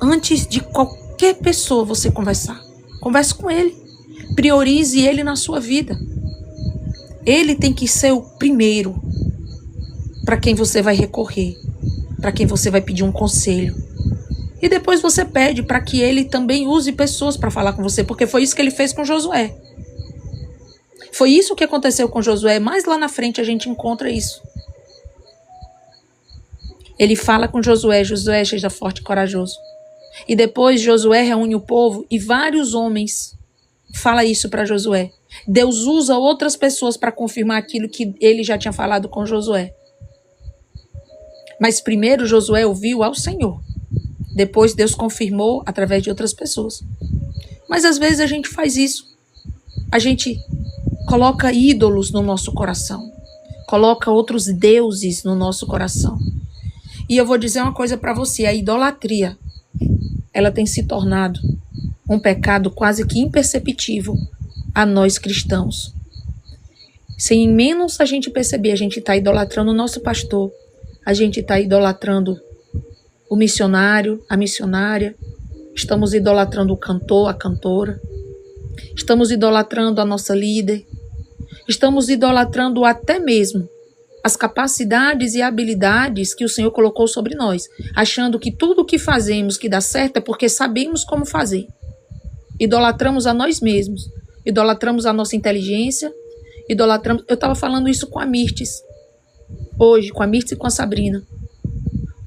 antes de qualquer pessoa você conversar, converse com ele. Priorize ele na sua vida. Ele tem que ser o primeiro para quem você vai recorrer, para quem você vai pedir um conselho. E depois você pede para que ele também use pessoas para falar com você, porque foi isso que ele fez com Josué. Foi isso que aconteceu com Josué, mas lá na frente a gente encontra isso. Ele fala com Josué, Josué seja forte e corajoso. E depois Josué reúne o povo e vários homens falam isso para Josué. Deus usa outras pessoas para confirmar aquilo que ele já tinha falado com Josué. Mas primeiro Josué ouviu ao Senhor. Depois Deus confirmou através de outras pessoas. Mas às vezes a gente faz isso. A gente coloca ídolos no nosso coração. Coloca outros deuses no nosso coração. E eu vou dizer uma coisa para você. A idolatria, ela tem se tornado um pecado quase que imperceptível a nós cristãos. Sem menos a gente perceber, a gente está idolatrando o nosso pastor. A gente está idolatrando o missionário, a missionária. Estamos idolatrando o cantor, a cantora. Estamos idolatrando a nossa líder. Estamos idolatrando até mesmo as capacidades e habilidades que o Senhor colocou sobre nós, achando que tudo o que fazemos que dá certo é porque sabemos como fazer. Idolatramos a nós mesmos, idolatramos a nossa inteligência, idolatramos... Eu estava falando isso com a Mirtes, hoje, com a Mirtes e com a Sabrina.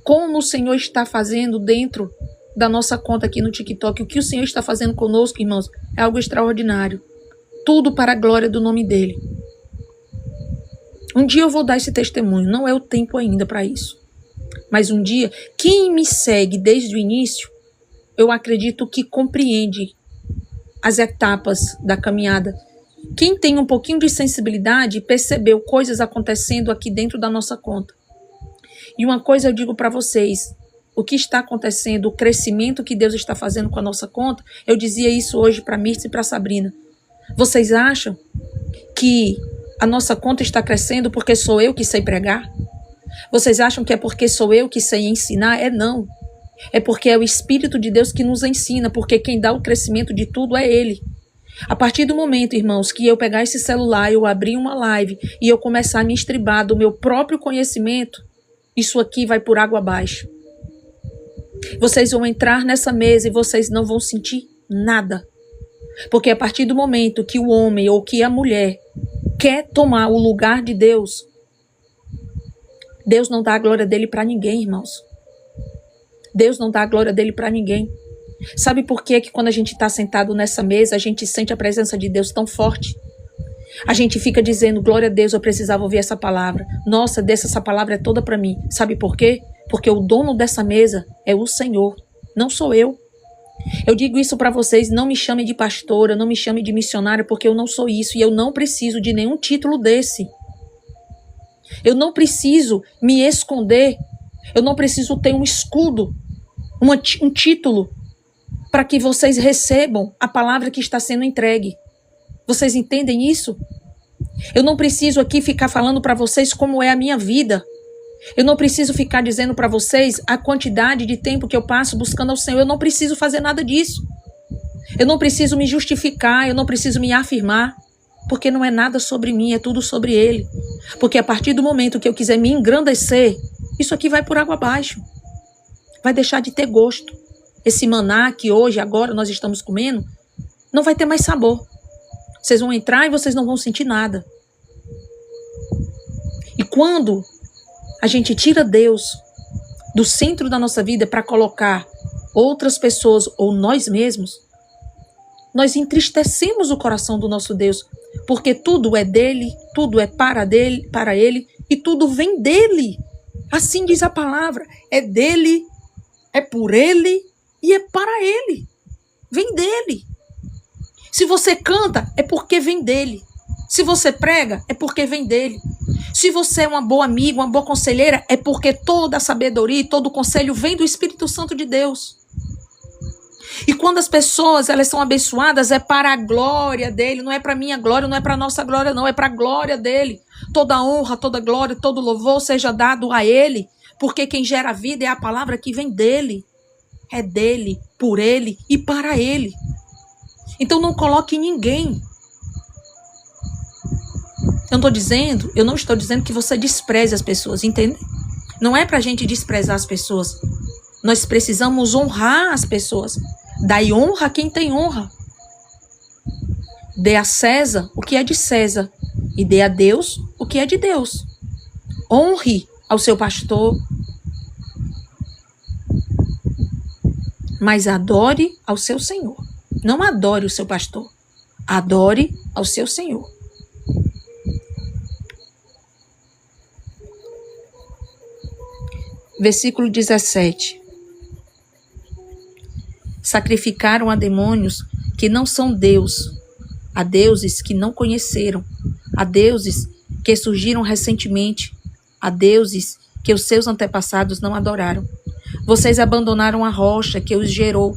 Como o Senhor está fazendo dentro da nossa conta aqui no TikTok, o que o Senhor está fazendo conosco, irmãos, é algo extraordinário. Tudo para a glória do nome dele. Um dia eu vou dar esse testemunho, não é o tempo ainda para isso. Mas um dia, quem me segue desde o início, eu acredito que compreende as etapas da caminhada. Quem tem um pouquinho de sensibilidade percebeu coisas acontecendo aqui dentro da nossa conta. E uma coisa eu digo para vocês, o que está acontecendo, o crescimento que Deus está fazendo com a nossa conta, eu dizia isso hoje para Mirtz e para Sabrina. Vocês acham que a nossa conta está crescendo porque sou eu que sei pregar? Vocês acham que é porque sou eu que sei ensinar? É não. É porque é o Espírito de Deus que nos ensina, porque quem dá o crescimento de tudo é Ele. A partir do momento, irmãos, que eu pegar esse celular, eu abrir uma live e eu começar a me estribar do meu próprio conhecimento, isso aqui vai por água abaixo. Vocês vão entrar nessa mesa e vocês não vão sentir nada. Porque a partir do momento que o homem ou que a mulher quer tomar o lugar de Deus, Deus não dá a glória dele para ninguém, irmãos. Deus não dá a glória dele para ninguém. Sabe por que quando a gente está sentado nessa mesa, a gente sente a presença de Deus tão forte? A gente fica dizendo, glória a Deus, eu precisava ouvir essa palavra. Nossa, essa palavra é toda para mim. Sabe por quê? Porque o dono dessa mesa é o Senhor, não sou eu. Eu digo isso para vocês, não me chamem de pastora, não me chamem de missionária, porque eu não sou isso e eu não preciso de nenhum título desse. Eu não preciso me esconder, eu não preciso ter um escudo, um título, para que vocês recebam a palavra que está sendo entregue. Vocês entendem isso? Eu não preciso aqui ficar falando para vocês como é a minha vida. Eu não preciso ficar dizendo para vocês a quantidade de tempo que eu passo buscando ao Senhor. Eu não preciso fazer nada disso. Eu não preciso me justificar, eu não preciso me afirmar. Porque não é nada sobre mim, é tudo sobre Ele. Porque a partir do momento que eu quiser me engrandecer, isso aqui vai por água abaixo. Vai deixar de ter gosto. Esse maná que hoje, agora, nós estamos comendo, não vai ter mais sabor. Vocês vão entrar e vocês não vão sentir nada. E quando a gente tira Deus do centro da nossa vida para colocar outras pessoas ou nós mesmos, nós entristecemos o coração do nosso Deus, porque tudo é dele, tudo é para ele e tudo vem dele. Assim diz a palavra, é dele, é por ele e é para ele. Vem dele. Se você canta, é porque vem dele. Se você prega, é porque vem dele. Se você é uma boa amiga, uma boa conselheira, é porque toda a sabedoria e todo o conselho vem do Espírito Santo de Deus. E quando as pessoas elas são abençoadas, é para a glória dele, não é para minha glória, não é para nossa glória, não, é para a glória dele. Toda honra, toda glória, todo louvor seja dado a ele, porque quem gera a vida é a palavra que vem dele. É dele, por ele e para ele. Então não coloque ninguém. Eu não estou dizendo que você despreze as pessoas, entende? Não é pra gente desprezar as pessoas. Nós precisamos honrar as pessoas. Dai honra a quem tem honra. Dê a César o que é de César. E dê a Deus o que é de Deus. Honre ao seu pastor. Mas adore ao seu Senhor. Não adore o seu pastor. Adore ao seu Senhor. Versículo 17. Sacrificaram a demônios que não são Deus, a deuses que não conheceram, a deuses que surgiram recentemente, a deuses que os seus antepassados não adoraram. Vocês abandonaram a rocha que os gerou.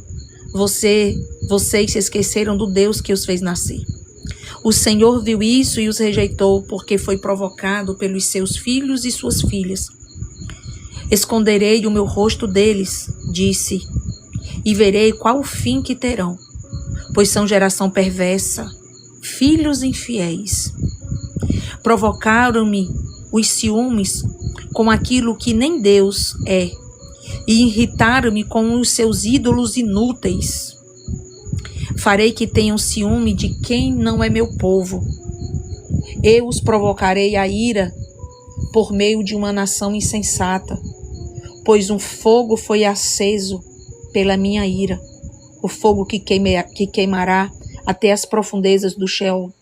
Vocês se esqueceram do Deus que os fez nascer. O Senhor viu isso e os rejeitou, porque foi provocado pelos seus filhos e suas filhas. Esconderei o meu rosto deles, disse, e verei qual o fim que terão, pois são geração perversa, filhos infiéis. Provocaram-me os ciúmes com aquilo que nem Deus é, e irritaram-me com os seus ídolos inúteis. Farei que tenham ciúme de quem não é meu povo. Eu os provocarei a ira por meio de uma nação insensata, pois um fogo foi aceso pela minha ira, o fogo que queimará até as profundezas do Sheol.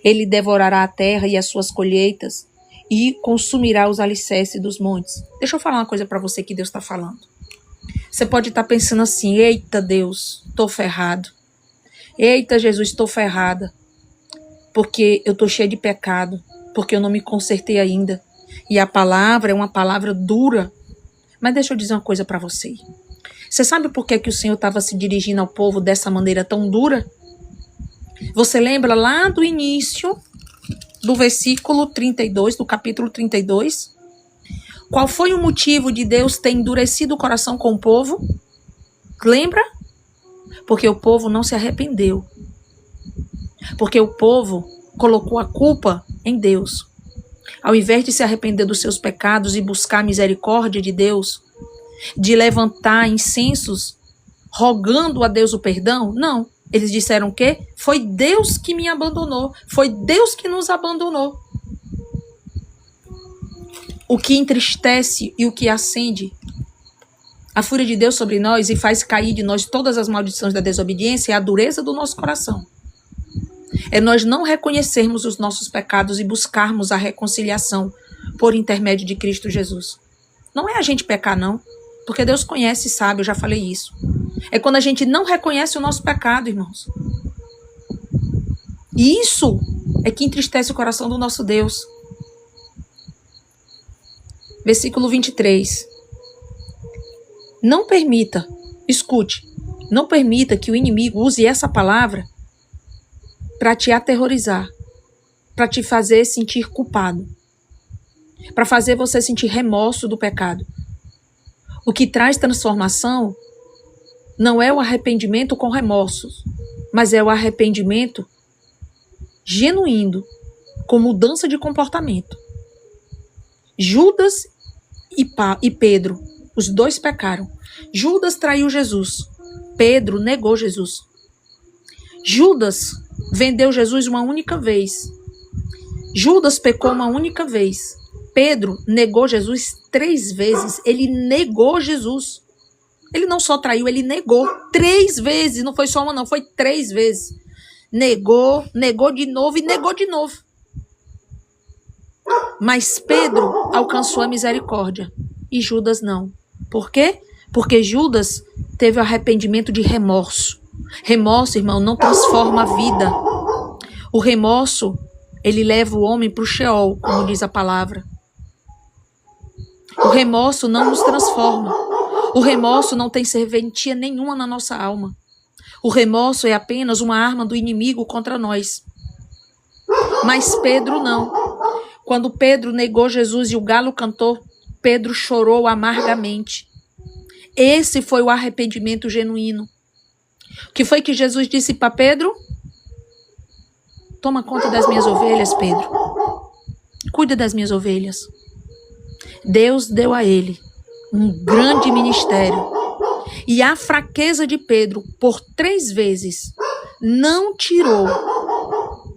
Ele devorará a terra e as suas colheitas e consumirá os alicerces dos montes. Deixa eu falar uma coisa para você que Deus está falando. Você pode estar pensando assim, eita Deus, estou ferrado. Eita Jesus, estou ferrada. Porque eu estou cheia de pecado, porque eu não me consertei ainda. E a palavra é uma palavra dura. Mas deixa eu dizer uma coisa para você. Você sabe por que o Senhor estava se dirigindo ao povo dessa maneira tão dura? Você lembra lá do início do versículo 32, do capítulo 32? Qual foi o motivo de Deus ter endurecido o coração com o povo? Lembra? Porque o povo não se arrependeu. Porque o povo colocou a culpa em Deus. Ao invés de se arrepender dos seus pecados e buscar a misericórdia de Deus, de levantar incensos rogando a Deus o perdão, não. Eles disseram o quê? Foi Deus que me abandonou. Foi Deus que nos abandonou. O que entristece e o que acende a fúria de Deus sobre nós e faz cair de nós todas as maldições da desobediência é a dureza do nosso coração. É nós não reconhecermos os nossos pecados e buscarmos a reconciliação por intermédio de Cristo Jesus. Não é a gente pecar, não. Porque Deus conhece e sabe, eu já falei isso. É quando a gente não reconhece o nosso pecado, irmãos. E isso é que entristece o coração do nosso Deus. Versículo 23. Não permita, escute, não permita que o inimigo use essa palavra para te aterrorizar, para te fazer sentir culpado, para fazer você sentir remorso do pecado. O que traz transformação não é o arrependimento com remorsos, mas é o arrependimento genuíno, com mudança de comportamento. Judas e Pedro, os dois pecaram. Judas traiu Jesus. Pedro negou Jesus. Judas vendeu Jesus uma única vez. Judas pecou uma única vez. Pedro negou Jesus 3 vezes. Ele negou Jesus. Ele não só traiu, ele negou 3 vezes. Não foi só uma, não, foi 3 vezes. Negou de novo e negou de novo. Mas Pedro alcançou a misericórdia e Judas não. Por quê? Porque Judas teve o arrependimento de remorso. Remorso, irmão, não transforma a vida. O remorso, ele leva o homem para o Sheol, como diz a palavra. O remorso não nos transforma. O remorso não tem serventia nenhuma na nossa alma. O remorso é apenas uma arma do inimigo contra nós. Mas Pedro não. Quando Pedro negou Jesus e o galo cantou, Pedro chorou amargamente. Esse foi o arrependimento genuíno. O que foi que Jesus disse para Pedro? Toma conta das minhas ovelhas, Pedro. Cuida das minhas ovelhas. Deus deu a ele um grande ministério. E a fraqueza de Pedro, por 3 vezes, não tirou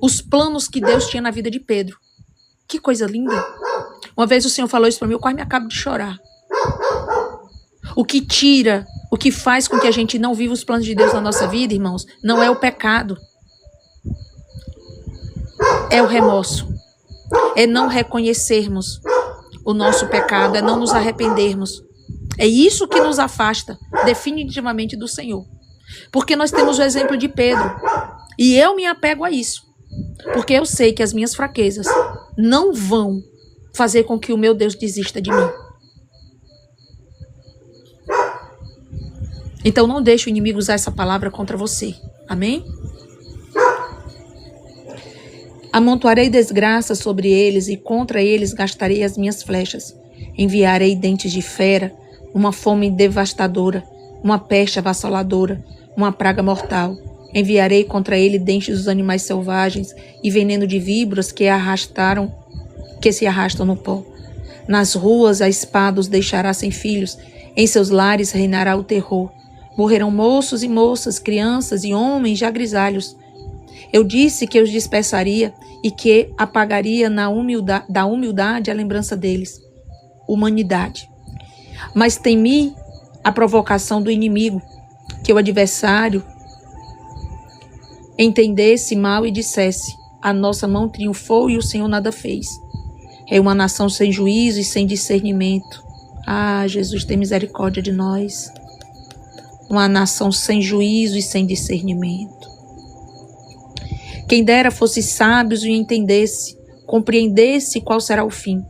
os planos que Deus tinha na vida de Pedro. Que coisa linda. Uma vez o Senhor falou isso para mim, eu quase me acabo de chorar. O que tira, o que faz com que a gente não viva os planos de Deus na nossa vida, irmãos, não é o pecado. É o remorso. É não reconhecermos o nosso pecado, é não nos arrependermos. É isso que nos afasta definitivamente do Senhor. Porque nós temos o exemplo de Pedro. E eu me apego a isso. Porque eu sei que as minhas fraquezas não vão fazer com que o meu Deus desista de mim. Então não deixe o inimigo usar essa palavra contra você. Amém? Amontoarei desgraça sobre eles e contra eles gastarei as minhas flechas. Enviarei dentes de fera, uma fome devastadora, uma peste avassaladora, uma praga mortal. Enviarei contra ele dentes dos animais selvagens e veneno de víboras que se arrastam no pó. Nas ruas a espada os deixará sem filhos, em seus lares reinará o terror. Morrerão moços e moças, crianças e homens já grisalhos. Eu disse que os dispersaria e que apagaria da humildade a lembrança deles. Humanidade. Mas temi a provocação do inimigo, que o adversário entendesse mal e dissesse: a nossa mão triunfou e o Senhor nada fez. É uma nação sem juízo e sem discernimento. Ah, Jesus, tem misericórdia de nós. Uma nação sem juízo e sem discernimento. Quem dera fosse sábios e entendesse, compreendesse qual será o fim.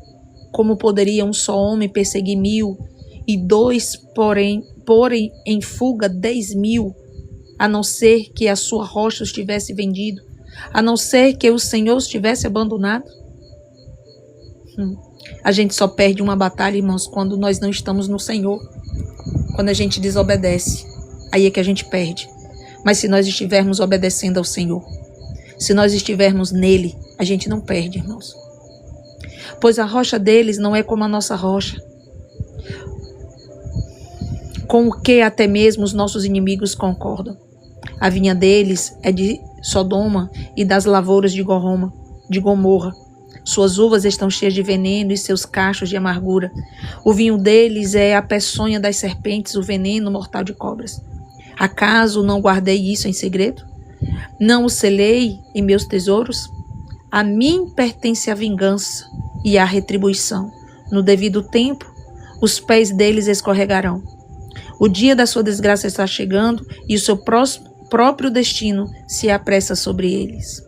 Como poderia um só homem perseguir 1000 e 2, porém em fuga 10.000, a não ser que a sua rocha os tivesse vendido, a não ser que o Senhor os tivesse abandonado? A gente só perde uma batalha, irmãos, quando nós não estamos no Senhor. Quando a gente desobedece, aí é que a gente perde. Mas se nós estivermos obedecendo ao Senhor, se nós estivermos nele, a gente não perde, irmãos. Pois a rocha deles não é como a nossa rocha, com o que até mesmo os nossos inimigos concordam. A vinha deles é de Sodoma e das lavouras de Gomorra. Suas uvas estão cheias de veneno e seus cachos de amargura. O vinho deles é a peçonha das serpentes, o veneno mortal de cobras. Acaso não guardei isso em segredo? Não o selei em meus tesouros? A mim pertence a vingança e a retribuição. No devido tempo, os pés deles escorregarão. O dia da sua desgraça está chegando e o seu próprio destino se apressa sobre eles.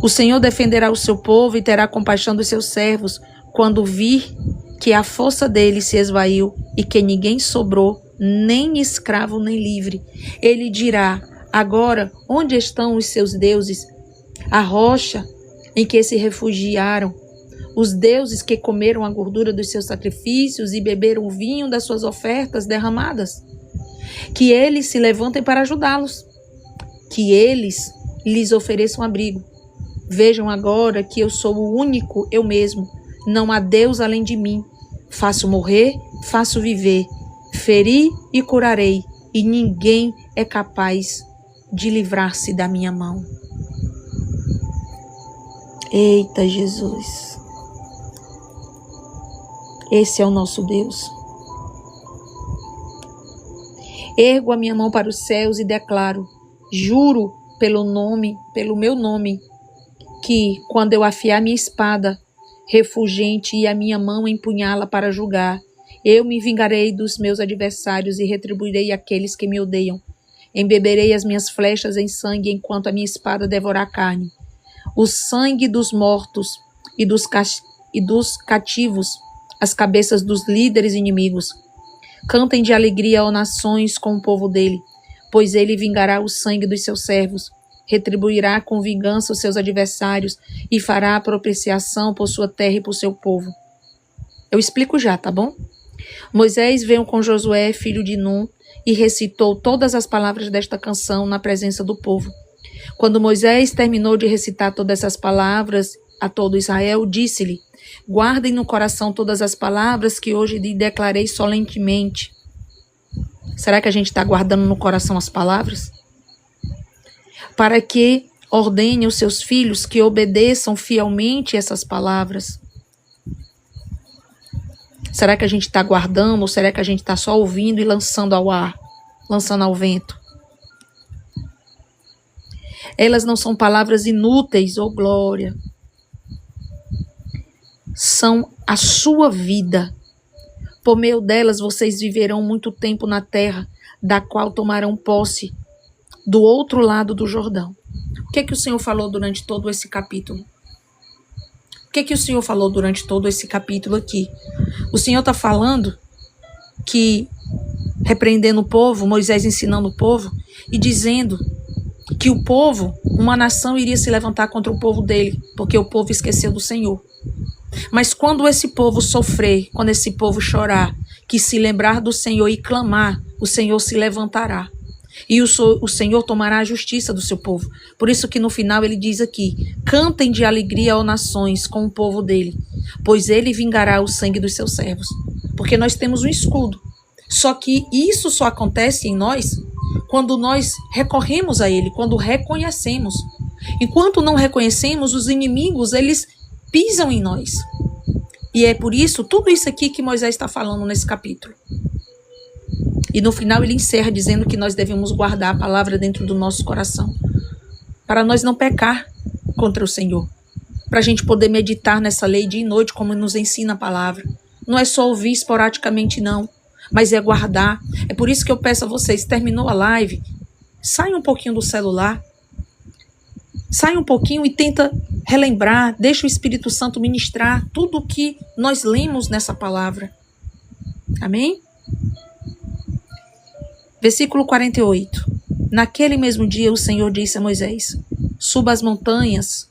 O Senhor defenderá o seu povo e terá compaixão dos seus servos quando vir que a força deles se esvaiu e que ninguém sobrou, nem escravo nem livre. Ele dirá: agora, onde estão os seus deuses? A rocha em que se refugiaram, os deuses que comeram a gordura dos seus sacrifícios e beberam o vinho das suas ofertas derramadas. Que eles se levantem para ajudá-los, que eles lhes ofereçam abrigo. Vejam agora que eu sou o único eu mesmo. Não há Deus além de mim. Faço morrer, faço viver. Feri e curarei. E ninguém é capaz de livrar-se da minha mão. Eita Jesus. Esse é o nosso Deus. Ergo a minha mão para os céus e declaro, juro pelo meu nome, que quando eu afiar minha espada refulgente e a minha mão empunhá-la para julgar, eu me vingarei dos meus adversários e retribuirei aqueles que me odeiam. Embeberei as minhas flechas em sangue enquanto a minha espada devorar a carne. O sangue dos mortos e dos cativos, as cabeças dos líderes inimigos. Cantem de alegria, ó nações, com o povo dele, pois ele vingará o sangue dos seus servos, retribuirá com vingança os seus adversários e fará a propiciação por sua terra e por seu povo. Eu explico já, tá bom? Moisés veio com Josué, filho de Nun, e recitou todas as palavras desta canção na presença do povo. Quando Moisés terminou de recitar todas essas palavras a todo Israel, disse-lhe, guardem no coração todas as palavras que hoje lhe declarei solenemente. Será que a gente está guardando no coração as palavras? Para que ordene os seus filhos que obedeçam fielmente essas palavras. Será que a gente está guardando ou será que a gente está só ouvindo e lançando ao ar, lançando ao vento? Elas não são palavras inúteis, ô glória. São a sua vida. Por meio delas vocês viverão muito tempo na terra, da qual tomarão posse do outro lado do Jordão. O que é que o Senhor falou durante todo esse capítulo? O que é que o Senhor falou durante todo esse capítulo aqui? O Senhor está falando que, repreendendo o povo, Moisés ensinando o povo e dizendo que o povo, uma nação iria se levantar contra o povo dele, porque o povo esqueceu do Senhor. Mas quando esse povo sofrer, quando esse povo chorar, que se lembrar do Senhor e clamar, o Senhor se levantará. E o Senhor tomará a justiça do seu povo. Por isso que no final ele diz aqui, cantem de alegria, ó nações, com o povo dele, pois ele vingará o sangue dos seus servos. Porque nós temos um escudo. Só que isso só acontece em nós quando nós recorremos a ele, quando reconhecemos. Enquanto não reconhecemos, os inimigos, eles pisam em nós. E é por isso, tudo isso aqui que Moisés está falando nesse capítulo. E no final ele encerra dizendo que nós devemos guardar a palavra dentro do nosso coração, para nós não pecar contra o Senhor, para a gente poder meditar nessa lei dia e noite, como nos ensina a palavra. Não é só ouvir esporadicamente, não, mas é guardar. É por isso que eu peço a vocês, terminou a live, sai um pouquinho do celular, sai um pouquinho e tenta relembrar, deixa o Espírito Santo ministrar tudo o que nós lemos nessa palavra. Amém? Versículo 48. Naquele mesmo dia o Senhor disse a Moisés, suba as montanhas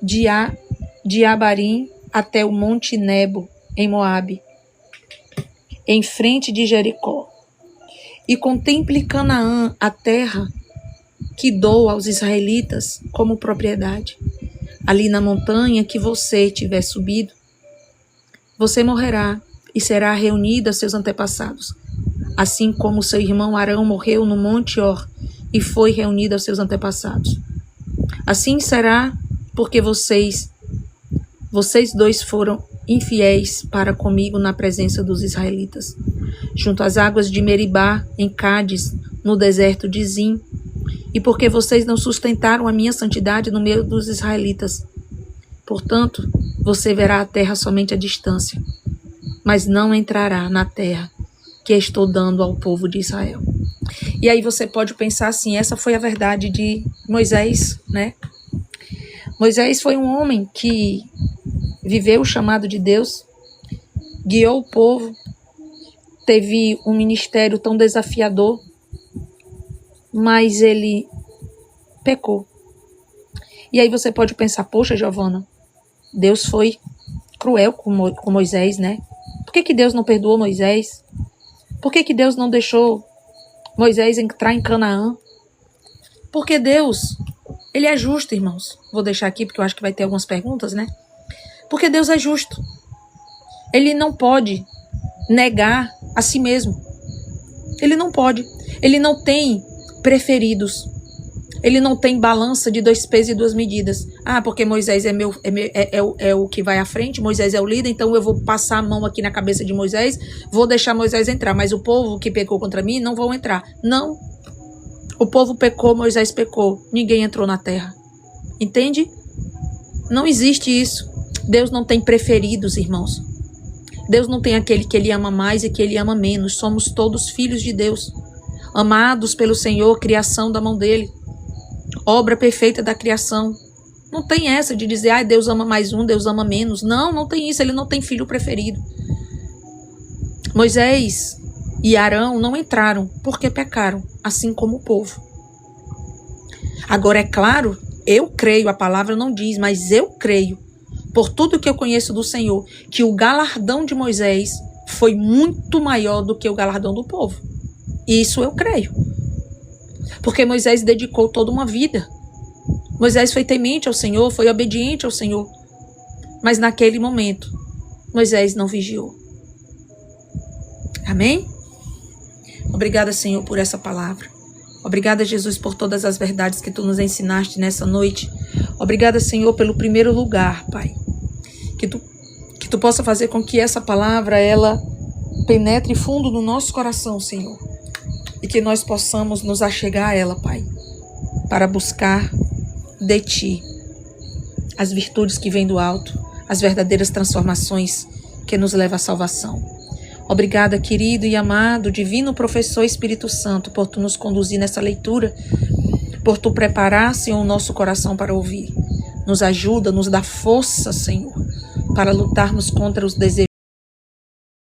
de Abarim até o monte Nebo, em Moabe, em frente de Jericó, e contemple Canaã, a terra que dou aos israelitas como propriedade. Ali na montanha que você tiver subido, você morrerá e será reunido a seus antepassados, assim como seu irmão Arão morreu no monte Hor e foi reunido aos seus antepassados. Assim será porque vocês dois foram infiéis para comigo na presença dos israelitas, junto às águas de Meribá, em Cádiz, no deserto de Zim, e porque vocês não sustentaram a minha santidade no meio dos israelitas. Portanto, você verá a terra somente à distância, mas não entrará na terra que estou dando ao povo de Israel. E aí você pode pensar assim, essa foi a verdade de Moisés, né? Moisés foi um homem que viveu o chamado de Deus, guiou o povo, teve um ministério tão desafiador, mas ele pecou. E aí você pode pensar, poxa, Giovana, Deus foi cruel com Moisés, né? Por que Deus não perdoou Moisés? Por que Deus não deixou Moisés entrar em Canaã? Porque Deus Ele é justo, irmãos. Vou deixar aqui porque eu acho que vai ter algumas perguntas, né? Porque Deus é justo. Ele não pode negar a si mesmo. Ele não pode. Ele não tem preferidos. Ele não tem balança de 2 pesos e 2 medidas. Ah, porque Moisés é o que vai à frente, Moisés é o líder, então eu vou passar a mão aqui na cabeça de Moisés, vou deixar Moisés entrar, mas o povo que pecou contra mim não vão entrar. Não. O povo pecou, Moisés pecou, ninguém entrou na terra. Entende? Não existe isso. Deus não tem preferidos, irmãos. Deus não tem aquele que ele ama mais e que ele ama menos. Somos todos filhos de Deus, amados pelo Senhor, criação da mão dele, obra perfeita da criação. Não tem essa de dizer, Deus ama mais um, Deus ama menos. Não, não tem isso. Ele não tem filho preferido. Moisés e Arão não entraram porque pecaram, assim como o povo. Agora, é claro, eu creio, a palavra não diz, mas eu creio, por tudo que eu conheço do Senhor, que o galardão de Moisés foi muito maior do que o galardão do povo. Isso eu creio. Porque Moisés dedicou toda uma vida. Moisés foi temente ao Senhor, foi obediente ao Senhor. Mas naquele momento, Moisés não vigiou. Amém? Obrigada, Senhor, por essa palavra. Obrigada, Jesus, por todas as verdades que Tu nos ensinaste nessa noite. Obrigada, Senhor, pelo primeiro lugar, Pai. Que tu possa fazer com que essa palavra, ela penetre fundo no nosso coração, Senhor. E que nós possamos nos achegar a ela, Pai, para buscar de Ti as virtudes que vêm do alto, as verdadeiras transformações que nos levam à salvação. Obrigada, querido e amado, divino professor Espírito Santo, por Tu nos conduzir nessa leitura, por Tu preparar, Senhor, o nosso coração para ouvir. Nos ajuda, nos dá força, Senhor, para lutarmos contra os desejos